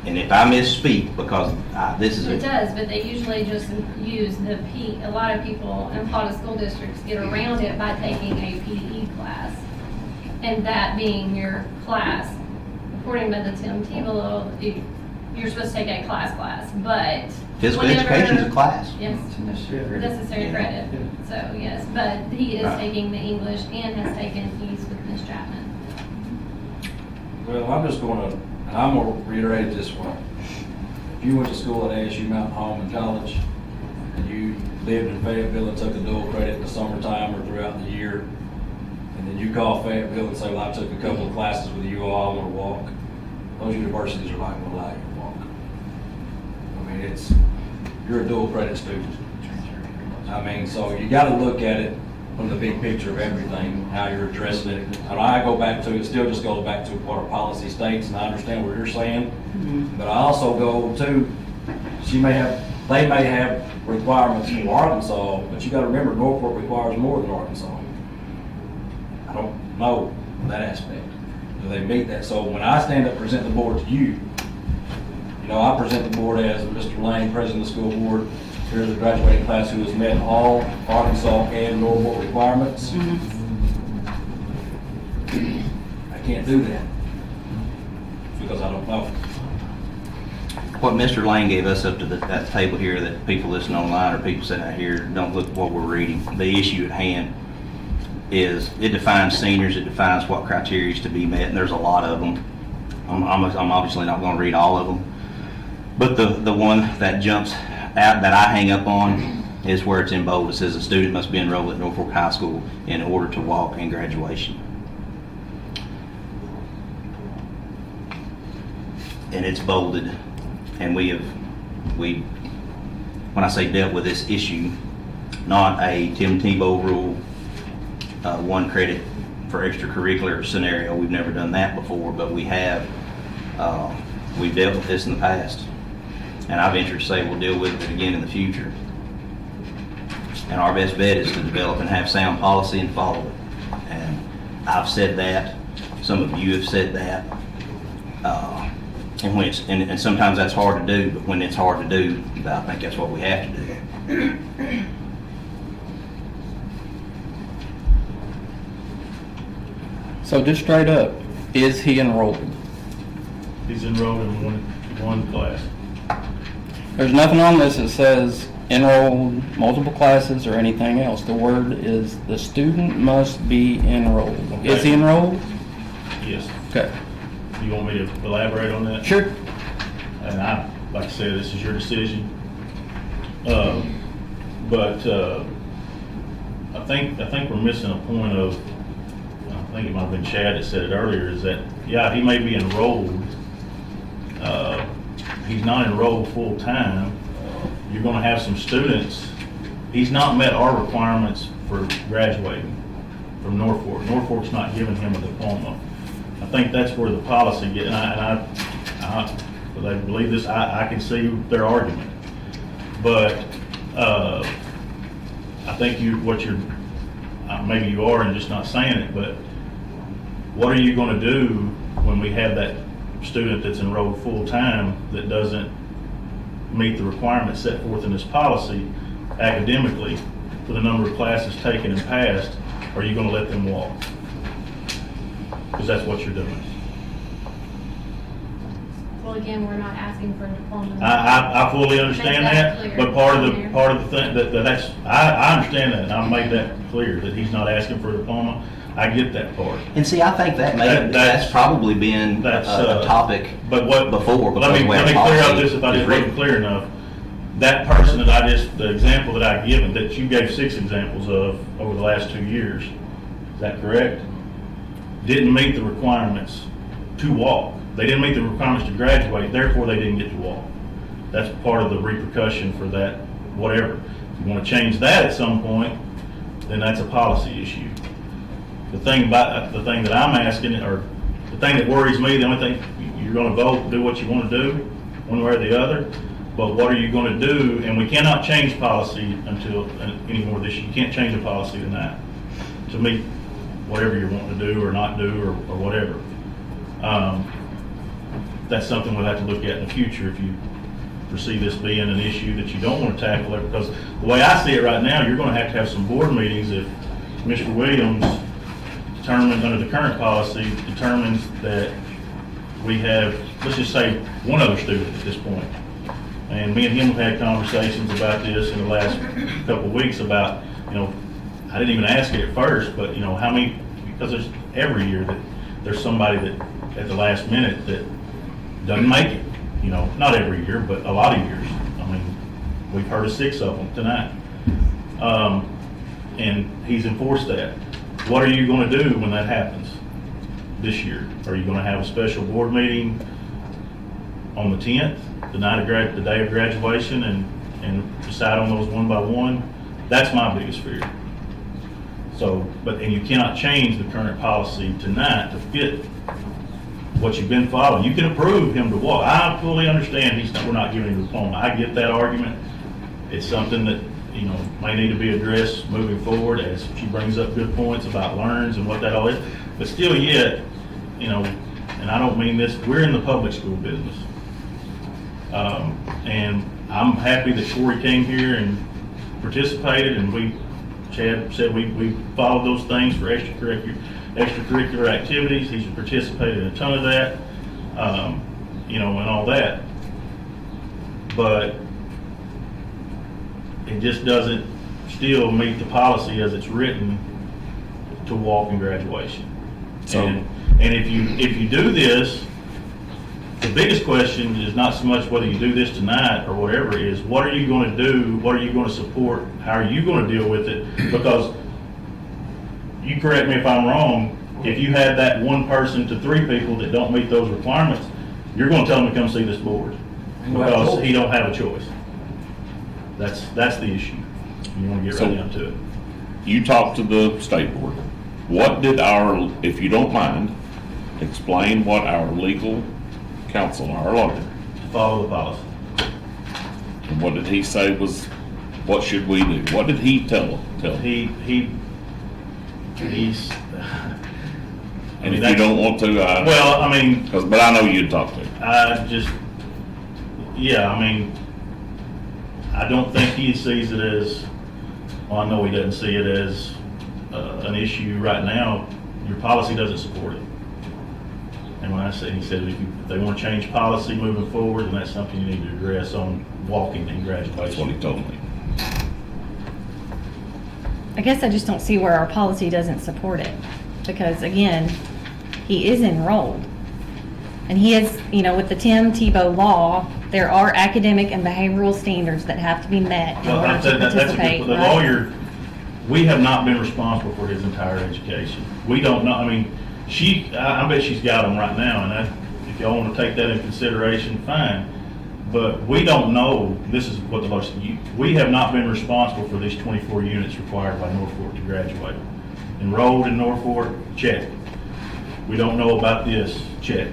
And if I misspeak, because this is It a, does, but they usually just use the a lot of people in a lot of school districts get around it by taking a PE class. And that being your class, according to the Tim Tebow, you're supposed to take a class, but. physical whenever- education is a class. Yes, necessary credit, so yes, but he is Right. taking the English and has taken E's with Miss Chapman. Well, I'm gonna reiterate it this way. If you went to school at ASU Mountain Home in college, and you lived in Fayetteville and took a dual credit in the summertime or throughout the year, and then you call Fayetteville and say, well, I took a couple of classes with you all, I wanna walk, those universities are not gonna allow you to walk. I mean, you're a dual credit student. I mean, so you gotta look at it from the big picture of everything, how you're addressing it. And I go back to, it still just goes back to what our policy states, and I understand what you're saying. But I also go to, they may have requirements for Arkansas, but you gotta remember Norfolk requires more than Arkansas. I don't know that aspect. Do they meet that? So when I stand up and present the board to you, I present the board as Mr. Lane, President of the school board. Here's a graduating class who has met all Arkansas and Norfolk requirements. I can't do that because I don't know. What Mr. Lane gave us up to that table here that people listen online or people sitting out here don't look at what we're reading. The issue at hand is it defines seniors, it defines what criteria is to be met, and there's a lot of them. I'm obviously not going to read all of them. But the one that jumps out that I hang up on is where it's in bold. It says a student must be enrolled at Norfolk High School in order to walk in graduation. And it's bolded. And when I say dealt with this issue, not a Tim Tebow rule, 1 credit for extracurricular scenario. We've never done that before, but we've dealt with this in the past. And I venture to say we'll deal with it again in the future. And our best bet is to develop and have sound policy and follow it. And I've said that, some of you have said that. And sometimes that's hard to do, but when it's hard to do, I think that's what we have to do. So just straight up, is he enrolled? He's enrolled in one class. There's nothing on this that says enrolled, multiple classes, or anything else. The word is the student must be enrolled. Is he enrolled? Yes. Okay. You want me to elaborate on that? Sure. And like I said, this is your decision. But I think we're missing a point of, I think it might have been Chad that said it earlier, is that, yeah, he may be enrolled. He's not enrolled full-time. You're gonna have some students, he's not met our requirements for graduating from Norfolk. Norfolk's not giving him a diploma. I think that's where the policy get, and I believe this, I can see their argument. But, I think maybe you are and just not saying it, but what are you gonna do when we have that student that's enrolled full-time that doesn't meet the requirements set forth in this policy academically for the number of classes taken and passed? Are you gonna let them walk? Because that's what you're doing. Well, again, we're not asking for a diploma. I fully understand Make that that, clear. but part of the thing, that's, I understand that, and I made that clear, that he's not asking for a diploma. I get that part. And see, I think that's probably been a topic before. Let me clear up this if I just wasn't clear enough. That person the example that I given, that you gave 6 examples of over the last 2 years, is that correct? Didn't meet the requirements to walk. They didn't meet the requirements to graduate, therefore they didn't get to walk. That's part of the repercussion for that, whatever. If you want to change that at some point, then that's a policy issue. The thing that I'm asking, or the thing that worries me, the only thing, you're gonna vote, do what you wanna do, one way or the other, but what are you gonna do? And we cannot change policy until, anymore this year. You can't change a policy tonight to meet whatever you're wanting to do or not do or whatever. That's something we'll have to look at in the future if you foresee this being an issue that you don't want to tackle it, because the way I see it right now, you're going to have some board meetings if Mr. Williams determines, under the current policy, determines that we have, let's just say, one other student at this point. And me and him have had conversations about this in the last couple of weeks about, I didn't even ask it at first, but, how many, because there's every year that there's somebody that at the last minute that doesn't make it. Not every year, but a lot of years. I mean, we've heard of 6 of them tonight. And he's enforced that. What are you going to do when that happens this year? Are you going to have a special board meeting on the 10th, the day of graduation, and decide on those one by one? That's my biggest fear. So, and you cannot change the current policy tonight to fit what you've been following. You can approve him to walk. I fully understand we're not giving him a diploma. I get that argument. It's something that, may need to be addressed moving forward, as she brings up good points about learns and what that all is. But still yet, and I don't mean this, we're in the public school business. And I'm happy that Corey came here and participated, and Chad said we followed those things for extracurricular activities. He's participated in a ton of that, and all that. But it just doesn't still meet the policy as it's written to walk in graduation. So- And if you do this, the biggest question is not so much whether you do this tonight or whatever, is what are you going to do? What are you going to support? How are you going to deal with it? Because, you correct me if I'm wrong, if you had that 1 person to 3 people that don't meet those requirements, you're going to tell them to come see this board, because he don't have a choice. That's the issue. You want to get right down to it. You talked to the state board. What did if you don't mind, explain what our legal counsel, our lawyer, Follow the policy. and what did he say was, what should we do? What did he tell? He's. And if you don't want to, Well, I mean, but I know you'd talk to him. I don't think he sees it as, well, I know he doesn't see it as an issue right now. Your policy doesn't support it. And when I say, he said, if they want to change policy moving forward, then that's something you need to address on walking in graduation. That's what he told me. I guess I just don't see where our policy doesn't support it, because again, he is enrolled. And he is, with the Tim Tebow law, there are academic and behavioral standards that have to be met in Well, order to participate. the right? lawyer, we have not been responsible for his entire education. We don't know, I bet she's got them right now, and if y'all want to take that in consideration, fine. But we don't know, this is what the law says, we have not been responsible for these 24 units required by Norfolk to graduate. Enrolled in Norfolk, check. We don't know about this, check.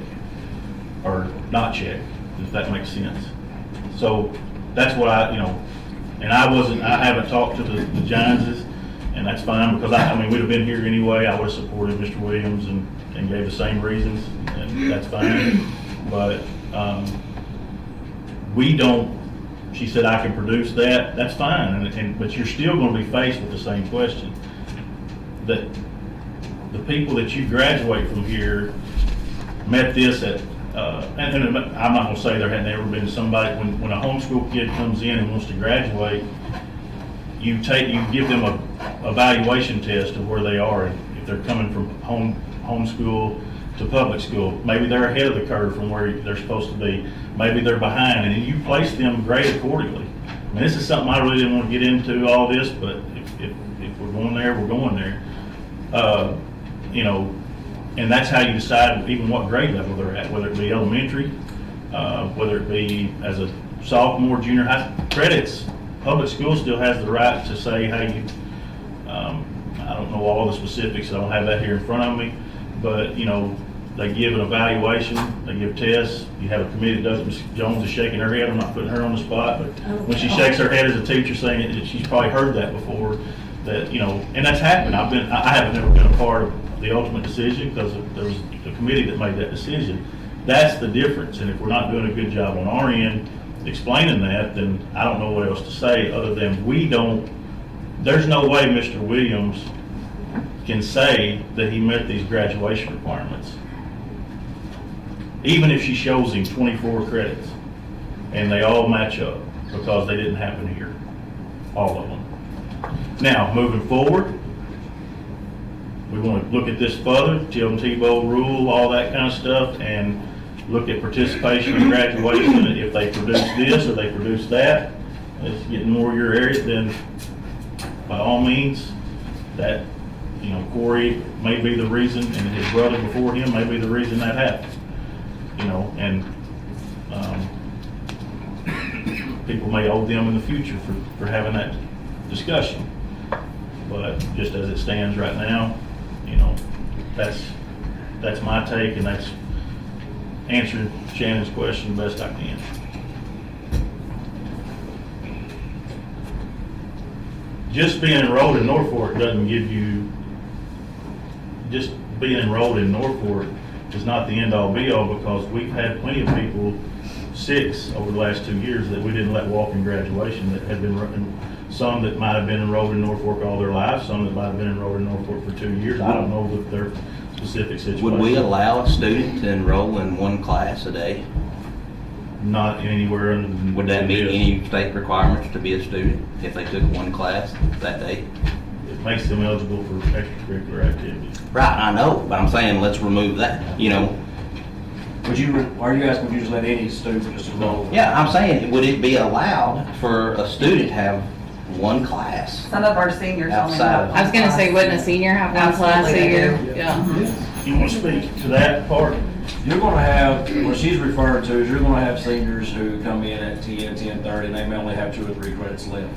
Or not check, if that makes sense. So that's what and I haven't talked to the Joneses, and that's fine, because we'd have been here anyway. I would have supported Mr. Williams and gave the same reasons, and that's fine. But we don't, she said, I can produce that, that's fine, but you're still going to be faced with the same question. That the people that you graduate from here met this at, and I'm not going to say there hadn't ever been somebody, when a homeschool kid comes in and wants to graduate, you give them a evaluation test of where they are, if they're coming from homeschool to public school. Maybe they're ahead of the curve from where they're supposed to be. Maybe they're behind, and you place them grade accordingly. This is something I really didn't want to get into all this, but if we're going there, we're going there. And that's how you decide even what grade level they're at, whether it be elementary, whether it be as a sophomore, junior high. Credits, public school still has the right to say, hey, I don't know all the specifics, I don't have that here in front of me, but, you know, they give an evaluation, they give tests, you have a committee that does it. Ms. Jones is shaking her head, I'm not putting her on the spot, but when she shakes her head as a teacher saying it, she's probably heard that before, that, you know, and that's happened. I haven't never been a part of the ultimate decision because there was a committee that made that decision. That's the difference, and if we're not doing a good job on our end explaining that, then I don't know what else to say other than there's no way Mr. Williams can say that he met these graduation requirements. Even if she shows him 24 credits and they all match up because they didn't happen here, all of them. Now, moving forward, we want to look at this further, Tim Tebow rule, all that kind of stuff, and look at participation in graduation. If they produce this or they produce that, it's getting more your area, then by all means, that, you know, Corey may be the reason, and his brother before him may be the reason that happened. You know, and people may owe them in the future for having that discussion. But just as it stands right now, you know, that's my take, and that's answering Shannon's question the best I can. Just being enrolled in Norfolk doesn't give you, just being enrolled in Norfolk is not the end-all be-all, because we've had plenty of people, 6 over the last 2 years, that we didn't let walk in graduation, that had been running, some that might have been enrolled in Norfolk all their lives, some that might have been enrolled in Norfolk for 2 years. I don't know what their specific situation. Would we allow a student to enroll in one class a day? Not anywhere other than. Would that meet any state requirements to be a student if they took one class that day? It makes them eligible for extracurricular activities. Right, I know, but I'm saying let's remove that, you know. Are you asking, would you just let any student just enroll? Yeah, I'm saying, would it be allowed for a student to have one class? Some of our seniors only Outside have of- one I was gonna say, class. wouldn't a senior have one class Absolutely a they year? do. Yeah. You want to speak to that part? You're gonna have, what she's referring to is you're gonna have seniors who come in at 10, 10:30, and they may only have 2 or 3 credits left.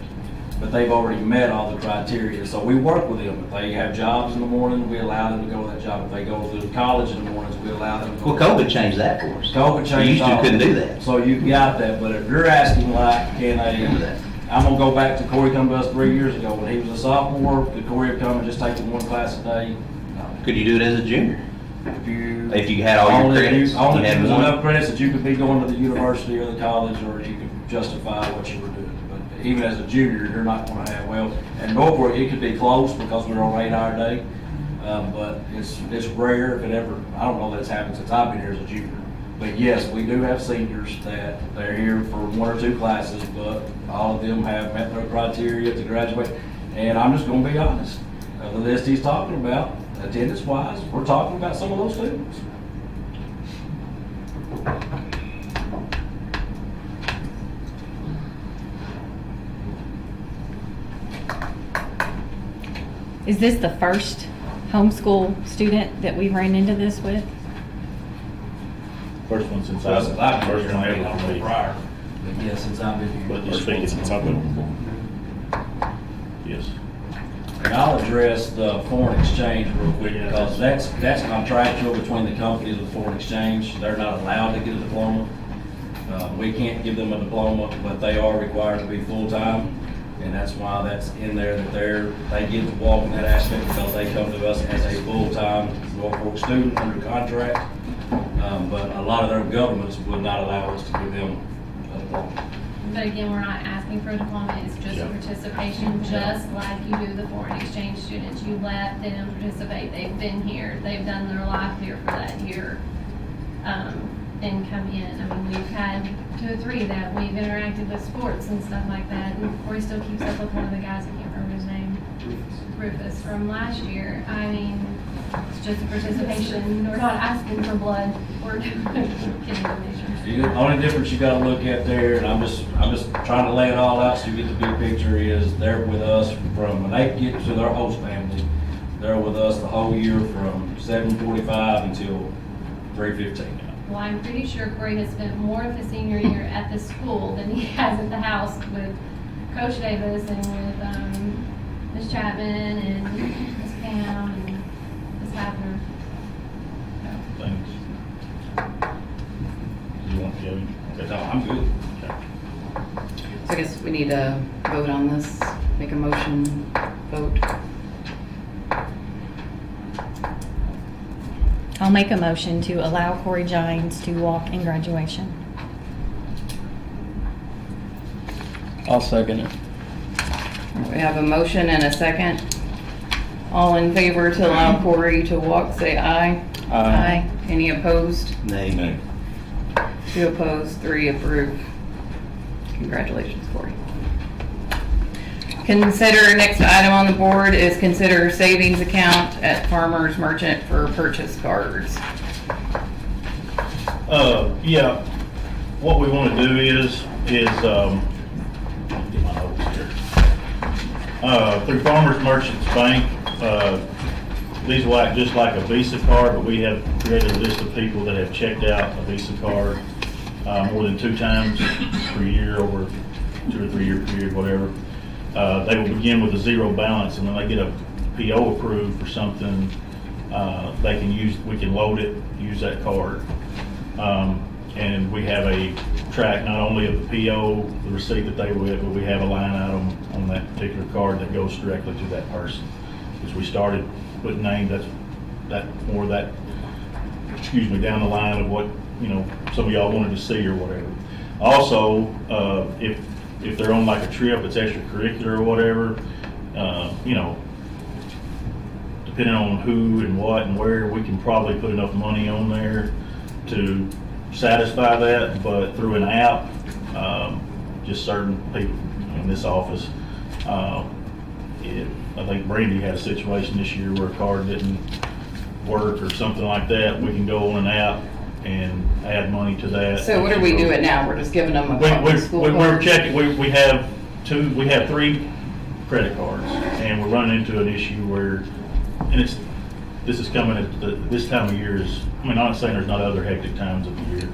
But they've already met all the criteria, so we work with them. If they have jobs in the morning, we allow them to go to that job. If they go to college in the mornings, we allow them to go. Well, COVID changed that for us. COVID We changed used to all couldn't that. do that. So you got that, but if you're asking like, Remember that. I'm gonna go back to Corey come to us 3 years ago, when he was a sophomore, could Corey have come and just taken one class a day? No. Could you do it as a junior? If If you had all your only if credits, you- Only you if had there was one? enough credits that you could be going to the university or the college, or you could justify what you were doing. But even as a junior, you're not gonna have, well, and Norfolk, it could be close because we're on an 8-hour day. But it's rare if it ever, I don't know that it's happened since I've been here as a junior. But yes, we do have seniors that they're here for 1 or 2 classes, but all of them have met their criteria to graduate. And I'm just gonna be honest, the list he's talking about, attendance wise, we're talking about some of those students. Is this the first homeschool student that we ran into this with? First one since Since I've been first here, one maybe ever for me. prior. But yeah, since I've been here. But you're speaking since I've been on board. Yes. And I'll address the foreign exchange real quick, because that's contractual between the companies with foreign exchange. They're not allowed to get a diploma. We can't give them a diploma, but they are required to be full-time. And that's why that's in there, that they get to walk in that aspect, because they come to us as a full-time Norfolk student under contract. But a lot of their governments would not allow us to give them a diploma. But again, we're not asking for a diploma, it's just Yeah. participation, just like you do the foreign exchange students. You let them participate, they've been here, they've done their life here for that year, and come in. I mean, we've had 2 or 3 that we've interacted with sports and stuff like that, and Corey still keeps up with one of the guys, I can't remember his name, Rufus, from last year. I mean, it's just a participation, we're not asking for blood, we're getting donations. The only difference you gotta look at there, and I'm just trying to lay it all out so you get the big picture, is they're with us from when they get to their host family. They're with us the whole year from 7:45 until 3:15. Well, I'm pretty sure Corey has spent more of his senior year at the school than he has at the house with Coach Davis and with Ms. Chapman need to vote on this, make a motion, vote. I'll make a motion to allow Corey Gines to walk in graduation. I'll second it. We have a motion and a second. All in favor to allow Corey to walk, say aye. Aye. Any opposed? Nay. Nay. 2 opposed, 3 approve. Congratulations, Corey. Next item on the board is consider savings account at Farmers Merchant for purchase cards. Yeah, what we want to do is, get my notes here. Through Farmers Merchants Bank, these will act just like a Visa card, but we have created a list of people that have checked out a Visa card more than 2 times per year over 2 or 3 year period, whatever. They will begin with a 0 balance, and when they get a PO approved for something, we can load it, use that card. And we have a track not only of the PO, the receipt that they will, but we have a line item on that particular card that goes directly to that person. As we started putting names, down the line of what, some of y'all wanted to see or whatever. Also, if they're on like a trip, it's extracurricular or whatever, depending on who and what and where, we can probably put enough money on there to satisfy that, but through an app, just certain people in this office, I think Brandy had a situation this year where a card didn't work or something like that. We can go on an app and add money to that. So what are we doing now? We're just giving them a school We're card? checking, we have 3 credit cards, and we're running into an issue where, and this is coming at this time of year is, I'm not saying there's not other hectic times of the year.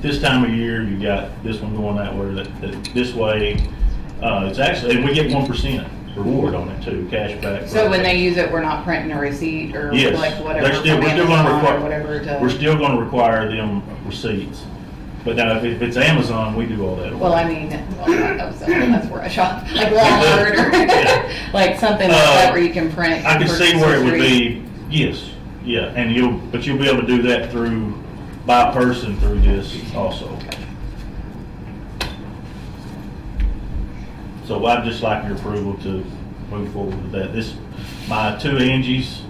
This time of year, you got this one going that way, that this way, it's actually, and we get 1% reward on it too, cash back. So when they use it, we're not printing a receipt or Yes. like whatever We're still from gonna Amazon or require, whatever to. we're still gonna require them receipts. But now, if it's Amazon, we do all that. Well, I mean, that's where I shop, like Walmart or like something like that where you can print. I can see where it would purchase be, yes, yeah, and you'll be able to do that by person through this also. So I'd just like your approval to move forward with that. My 2 Angies,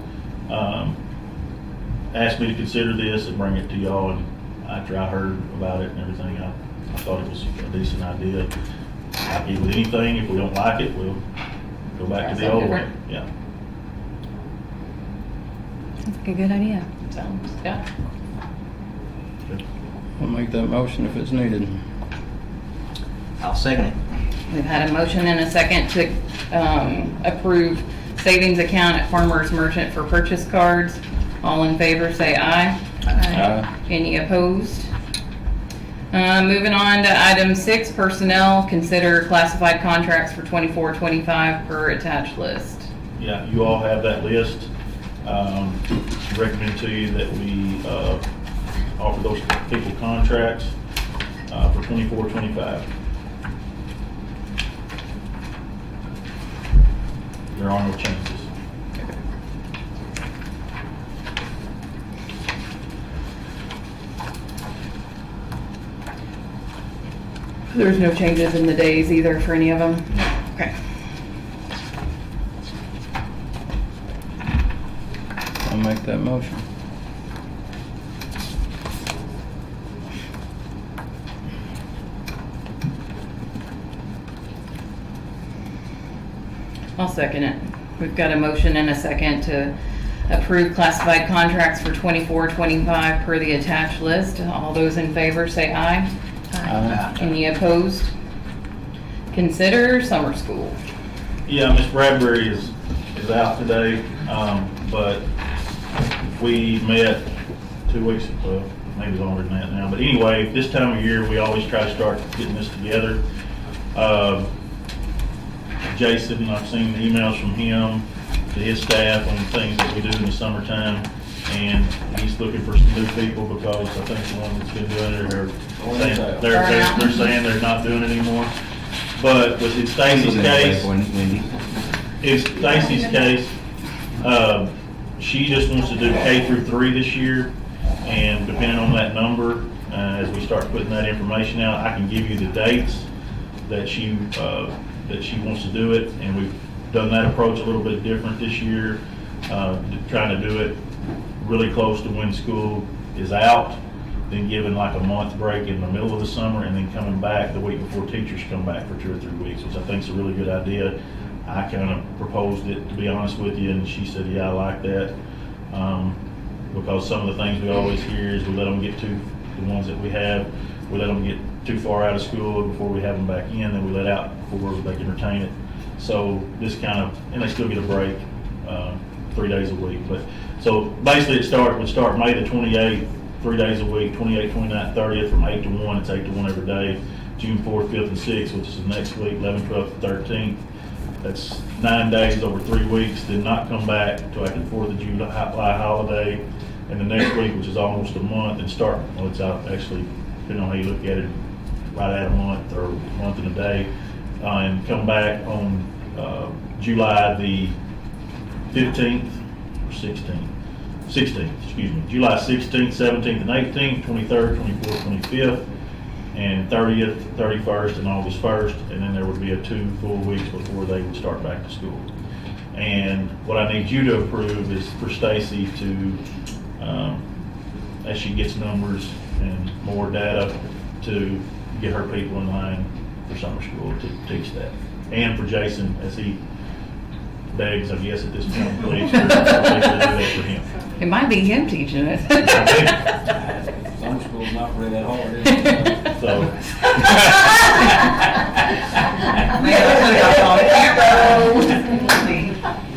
asked me to consider this and bring it to y'all, and after I heard about it and everything, I thought it was a decent idea. Happy with anything, if we don't like it, we'll go back to the old one, yeah. Sounds like a good idea. Sounds, yeah. I'll make that motion if it's needed. I'll second it. We've had a motion and a second to approve savings account at Farmers Merchant for purchase cards. All in favor, say aye. Aye. Any opposed? Moving on to item 6, personnel, consider classified contracts for 24-25 per attached list. Yeah, you all have that list. Recommend to you that we offer those people contracts for 24-25. There are no changes. There's no changes in the days either for any of them? Okay. I'll make that motion. I'll second it. We've got a motion and a second to approve classified contracts for 24-25 per the attached list. All those in favor say aye. Aye. Any opposed? Consider summer school. Yeah, Miss Bradbury is out today, but we met 2 weeks ago, maybe longer than that now. But anyway, this time of year, we always try to start getting this together. Jason, I've seen emails from him to his staff on things that we do in the summertime, and he's looking for some new people because I think the one that's been doing it they're saying they're not doing it anymore. But in Stacy's case, she just wants to do K through 3 this year, and depending on that number, as we start putting that information out, I can give you the dates that she wants to do it, and we've done that approach a little bit different this year, trying to do it really close to when school is out, then giving like a month break in the middle of the summer, and then coming back the week before teachers come back for 2 or 3 weeks, which I think is a really good idea. I kind of proposed it, to be honest with you, and she said, yeah, I like that. Because some of the things we always hear is we let them get the ones that we have, we let them get too far out of school before we have them back in, then we let out before they can retain it. So this kind of, and they still get a break, 3 days a week. But so basically it would start May the 28th, 3 days a week, 28th, 29th, 30th, from 8 to 1. It's 8 to 1 every day. June 4th, 5th, and 6th, which is the next week, 11th, 12th, and 13th. That's 9 days over 3 weeks, then not come back until after the 4th of July holiday. And the next week, which is almost a month, and start, well, it's out actually, depending on how you look at it, right at a month or a month and a day. And come back on July the 15th or 16th. 16th, excuse me, July 16th, 17th, and 18th, 23rd, 24th, 25th, and 30th, 31st, and August 1st, and then there would be 2 full weeks before they would start back to school. And what I need you to approve is for Stacy to, as she gets numbers and more data, to get her people in line for summer school to teach that. And for Jason, as he begs, I guess, at this point, please, for people to do that for him. It might be him teaching it. Summer school's not really that hard, is it? So,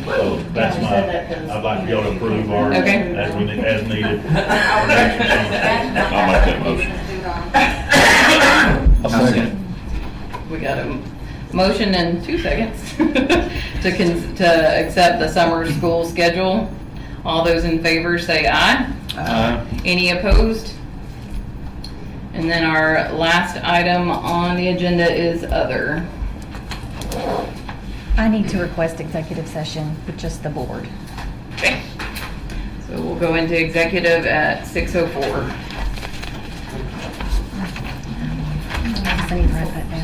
so that's I'd like for y'all to approve our, Okay. as needed. I'll make that motion. I'll second. We got a motion in 2 seconds to accept the summer school schedule. All those in favor say aye. Any opposed? And then our last item on the agenda is other. I need to request executive session with just the board. Okay. So we'll go into executive at 6:04. I need to write that down.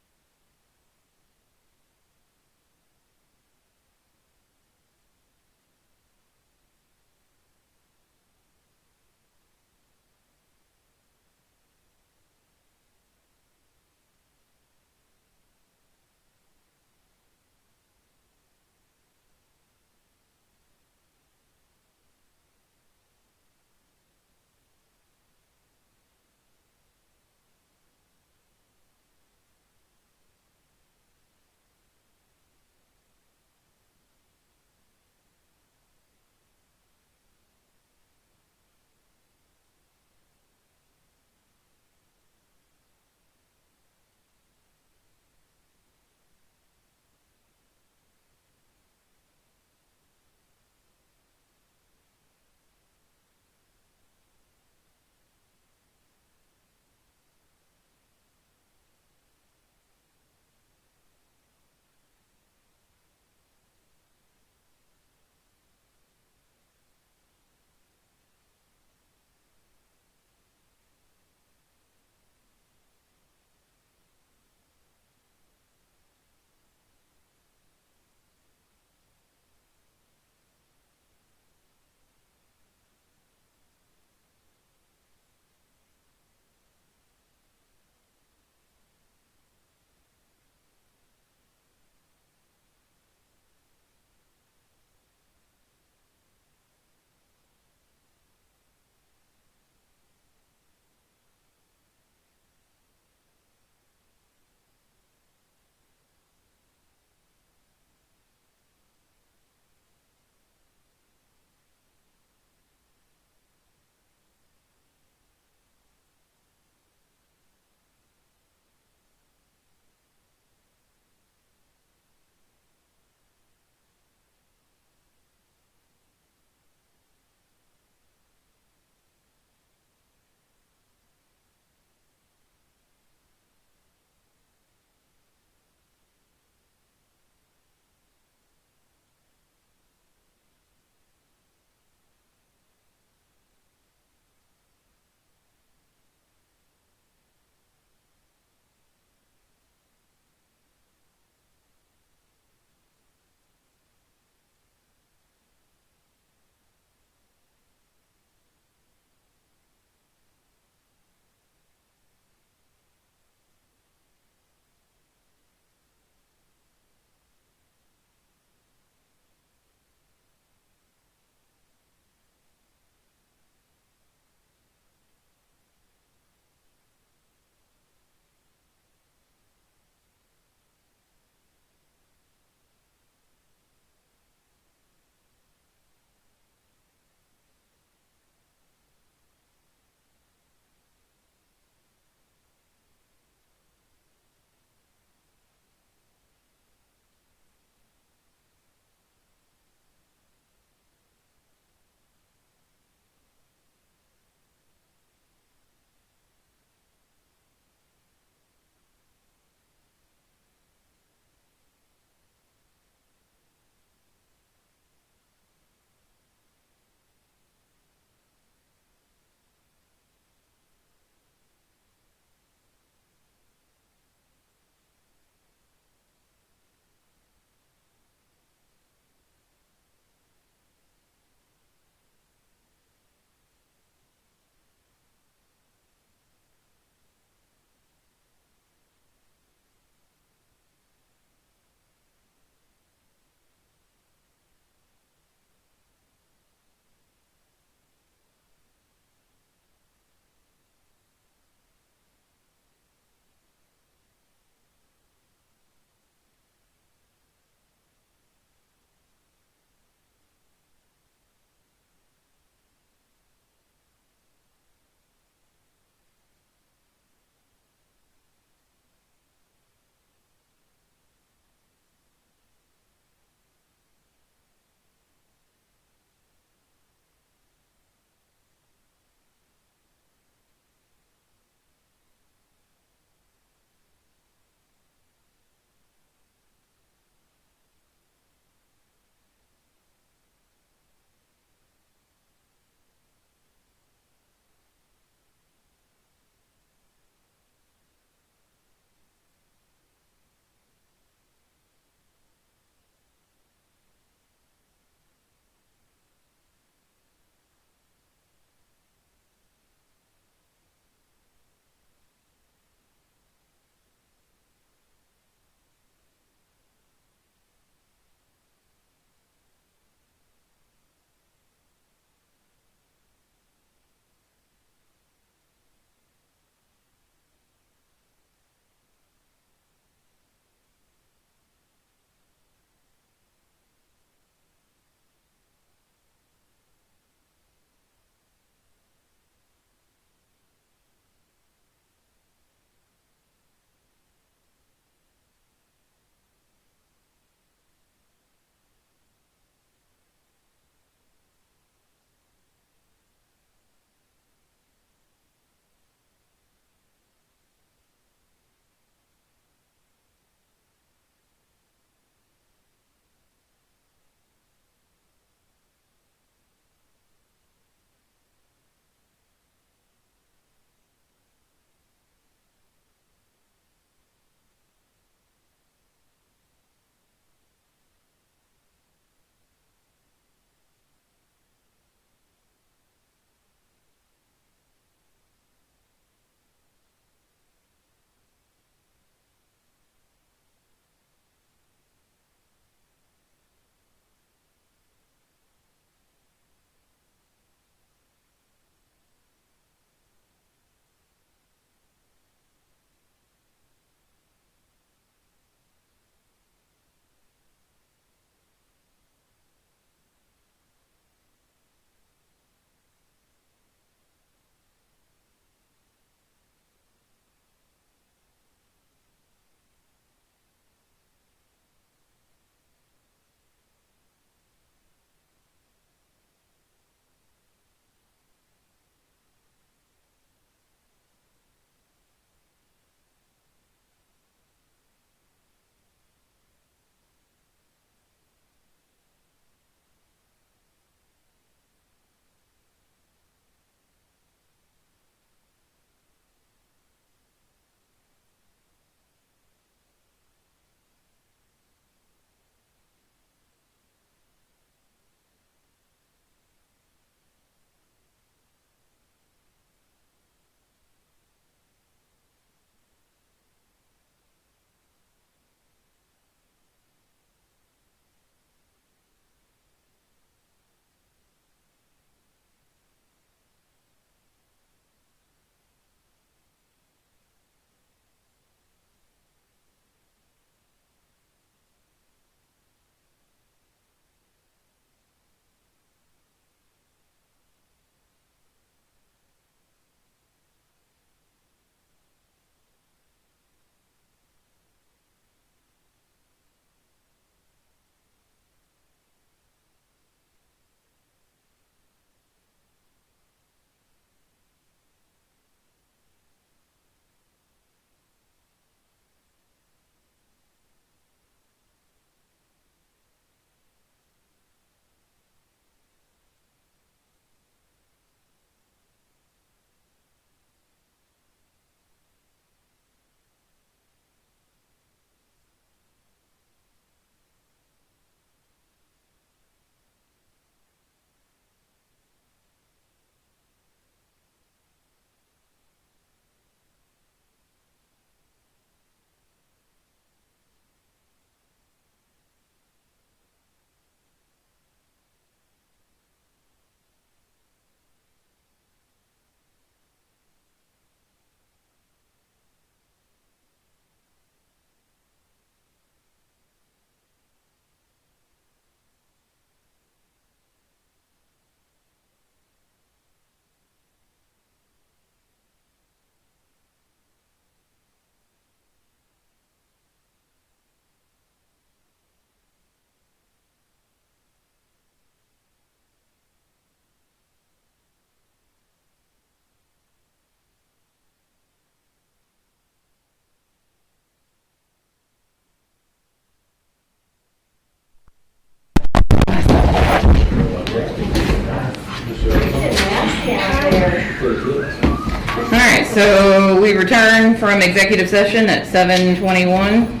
so we return from executive session at 7:21.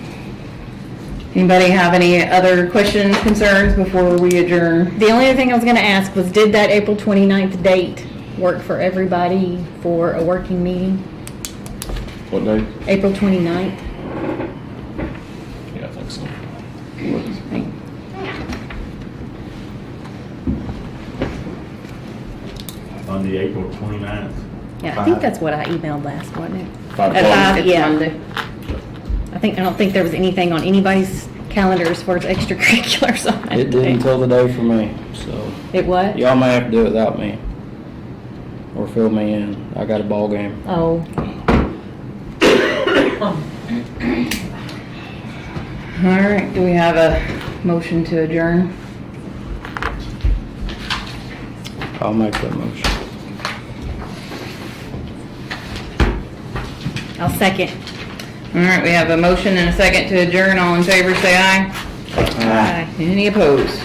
Anybody have any other questions, concerns before we adjourn? The only other thing I was gonna ask was, did that April 29th date work for everybody for a working meeting? What day? April 29th? Yeah, I think so. On the April 29th. Yeah, I think that's what I emailed last, wasn't it? 5 At o'clock? 5, It's yeah. Monday. I don't think there was anything on anybody's calendar as far as extracurriculars on that It did day. until the day for me, so It what? y'all may have to do it without me. Or fill me in. I got a ball game. Oh, All right, do we have a motion to adjourn? I'll make that motion. I'll second. All right, we have a motion and a second to adjourn. All in favor, say aye. Aye. Any opposed?